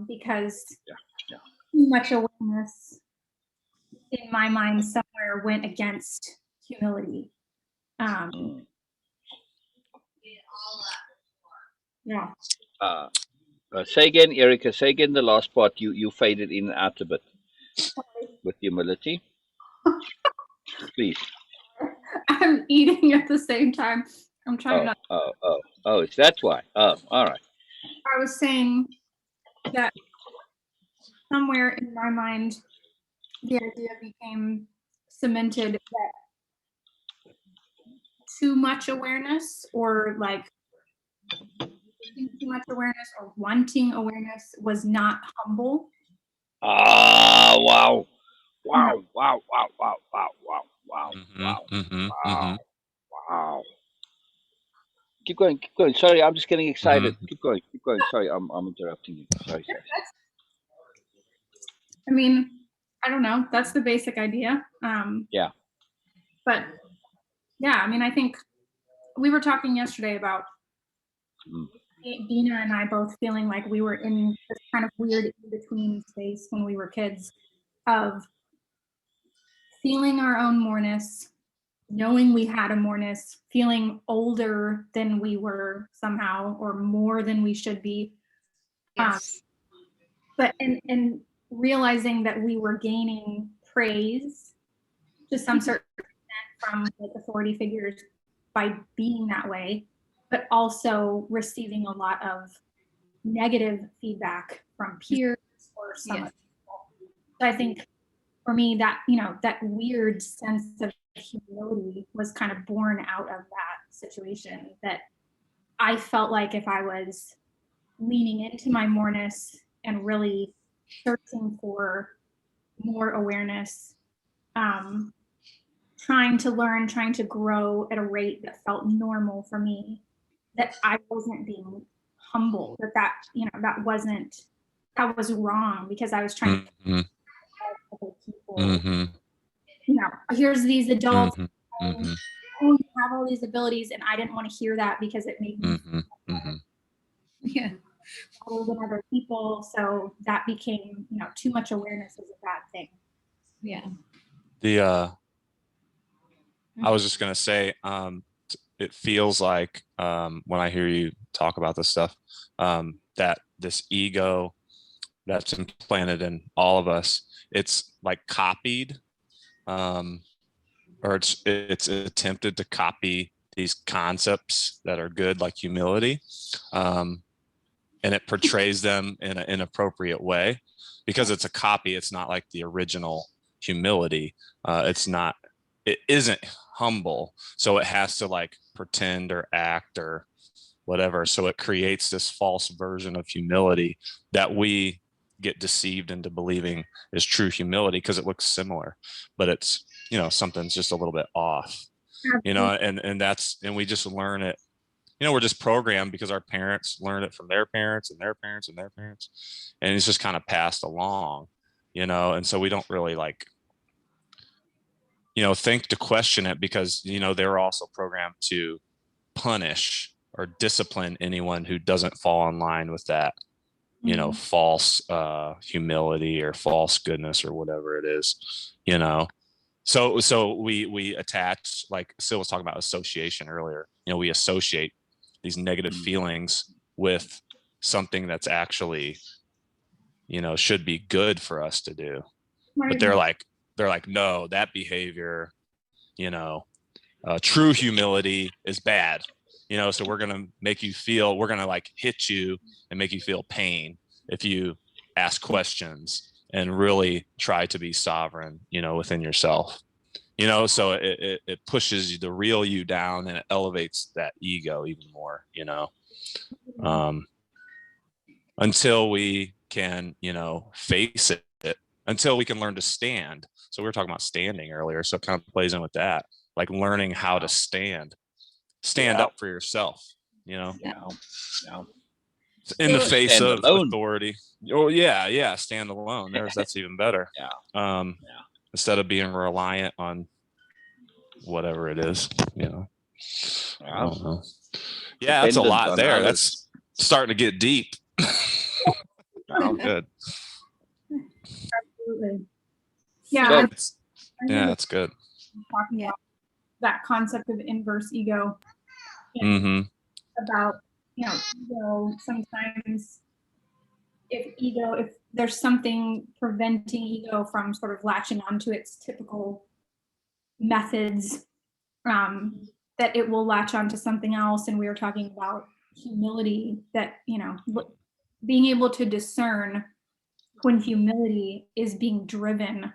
because Yeah. too much awareness in my mind somewhere went against humility. Mm. Yeah. Uh, say again, Erica. Say again the last part. You faded in and out a bit with humility, please. I'm eating at the same time. I'm trying not. Is that why? Oh, all right. I was saying that somewhere in my mind, the idea became cemented that too much awareness, or like too much awareness or wanting awareness was not humble. Ah, wow. Wow, wow, wow, wow, wow, wow, wow, wow, wow, wow. Keep going, keep going. Sorry, I'm just getting excited. Keep going, keep going. Sorry, I'm interrupting you. Sorry, sorry. I mean, I don't know. That's the basic idea. Yeah. But yeah, I mean, I think we were talking yesterday about Mm. Beena and I both feeling like we were in this kind of weird in-between space when we were kids, of feeling our own moreness, knowing we had a moreness, feeling older than we were somehow, or more than we should be. Yes. But and realizing that we were gaining praise to some certain extent from like authority figures by being that way, but also receiving a lot of negative feedback from peers or some Yes. other people. So I think for me, that, you know, that weird sense of humility was kind of born out of that situation, that I felt like if I was leaning into my moreness and really searching for more awareness, trying to learn, trying to grow at a rate that felt normal for me, that I wasn't being humble, that you know, that was wrong, because I was trying to help other people. You know, here's these adults, oh, you have all these abilities, and I didn't want to hear that because it made me Yeah. better than other people. So that became, you know, too much awareness is a bad thing. Yeah. I was just gonna say, it feels like when I hear you talk about this stuff, that this ego that's implanted in all of us, it's like copied, or it's attempted to copy these concepts that are good, like humility, and it portrays them in an inappropriate way because it's a copy. It's not like the original humility. It isn't humble, so it has to like pretend or act or whatever. So it creates this false version of humility that we get deceived into believing is true humility because it looks similar, but it's, you know, something's just a little bit off, you know, and we just learn it. You know, we're just programmed because our parents learned it from their parents and their parents and their parents, and it's just kind of passed along, you know, and so we don't really like, you know, think to question it because, you know, they're also programmed to punish or discipline anyone who doesn't fall in line with that, you know, false humility or false goodness or whatever it is, you know. So we attach, like Sil was talking about association earlier, you know, we associate these negative feelings with something that's actually, you know, should be good for us to do. But they're like, no, that behavior, you know, true humility is bad, you know, so we're going to like hit you and make you feel pain if you ask questions and really try to be sovereign, you know, within yourself, you know, so it pushes the real you down and it elevates that ego even more, you know, until we can, you know, face it, until we can learn to stand. So we were talking about standing earlier, so it kind of plays in with that, like learning how to stand up for yourself, you know, in the face Stand of alone. authority. Oh yeah, stand alone. That's even better. Instead of being reliant on whatever it is, you know. I don't know. Yeah, that's a Dependent lot on there. others. That's starting to get deep. Oh, good. Absolutely. So, Yeah. Yeah, that's good. Talking about that concept of inverse ego. About, you know, ego, sometimes if there's something preventing ego from sort of latching onto its typical methods, that it will latch onto something else. And we were talking about humility, that, you know, being able to discern when humility is being driven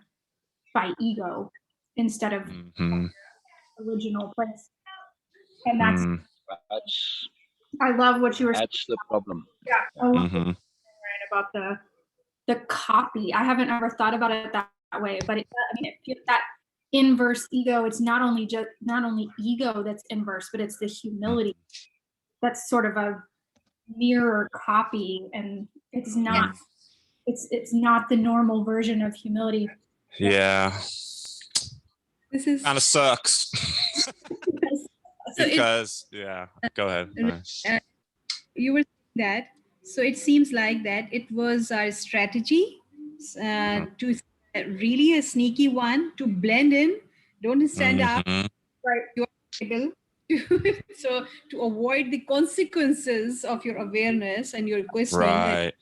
by ego instead of original place. And that's, Mm, That's I love what you were saying. that's the problem. Yeah, I love what you mhm. were saying about the copy. I haven't ever thought about it that way, but that inverse ego, it's not only ego that's inverse, but it's the humility that's sort of a mirror copy, and it's not the normal version of humility. Yeah, This is kind of sucks. so. Because yeah, go ahead. Uh, you were saying that, so it seems like that it was our strategy to really a sneaky one to blend in, don't stand out, Mhm. right? You're able to, so to avoid the consequences of your awareness and your equipment, Right.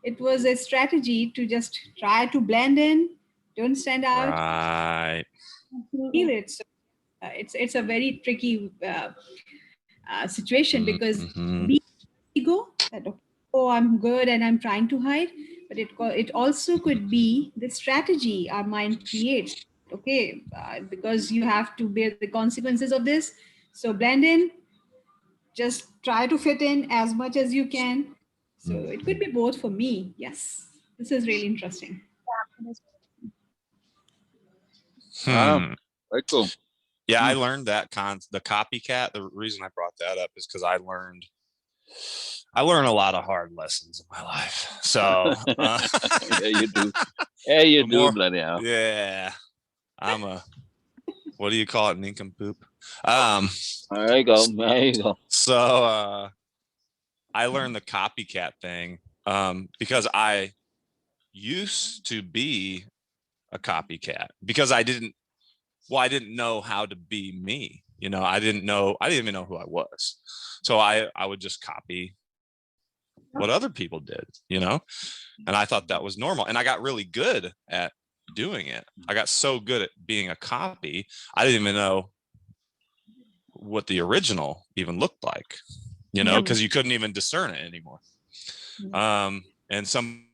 it was a strategy to just try to blend in, don't stand out, Right. feel it. So it's a very tricky situation, because Mhm. be ego that, oh, I'm good and I'm trying to hide, but it also could be the strategy our mind creates. Okay, because you have to bear the consequences of this, so blend in, just try to fit in as much as you can. So it could be both for me. Yes, this is really interesting. Wow, Hmm. very cool. Yeah, I Mm. learned that the copycat. The reason I brought that up is because I learned a lot of hard lessons in my life. So Yeah, you do. Yeah, you the do, more, bloody hell. yeah, I'm a, what do you call it, nincompoop? Um, There you go. There you go. so I learned the copycat thing because I used to be a copycat because I didn't know how to be me. I didn't even know who I was. So I would just copy what other people did, and I thought that was normal. And I got really good at doing it. I got so good at being a copy, I didn't even know what the original even looked like, because you couldn't even discern it anymore. And some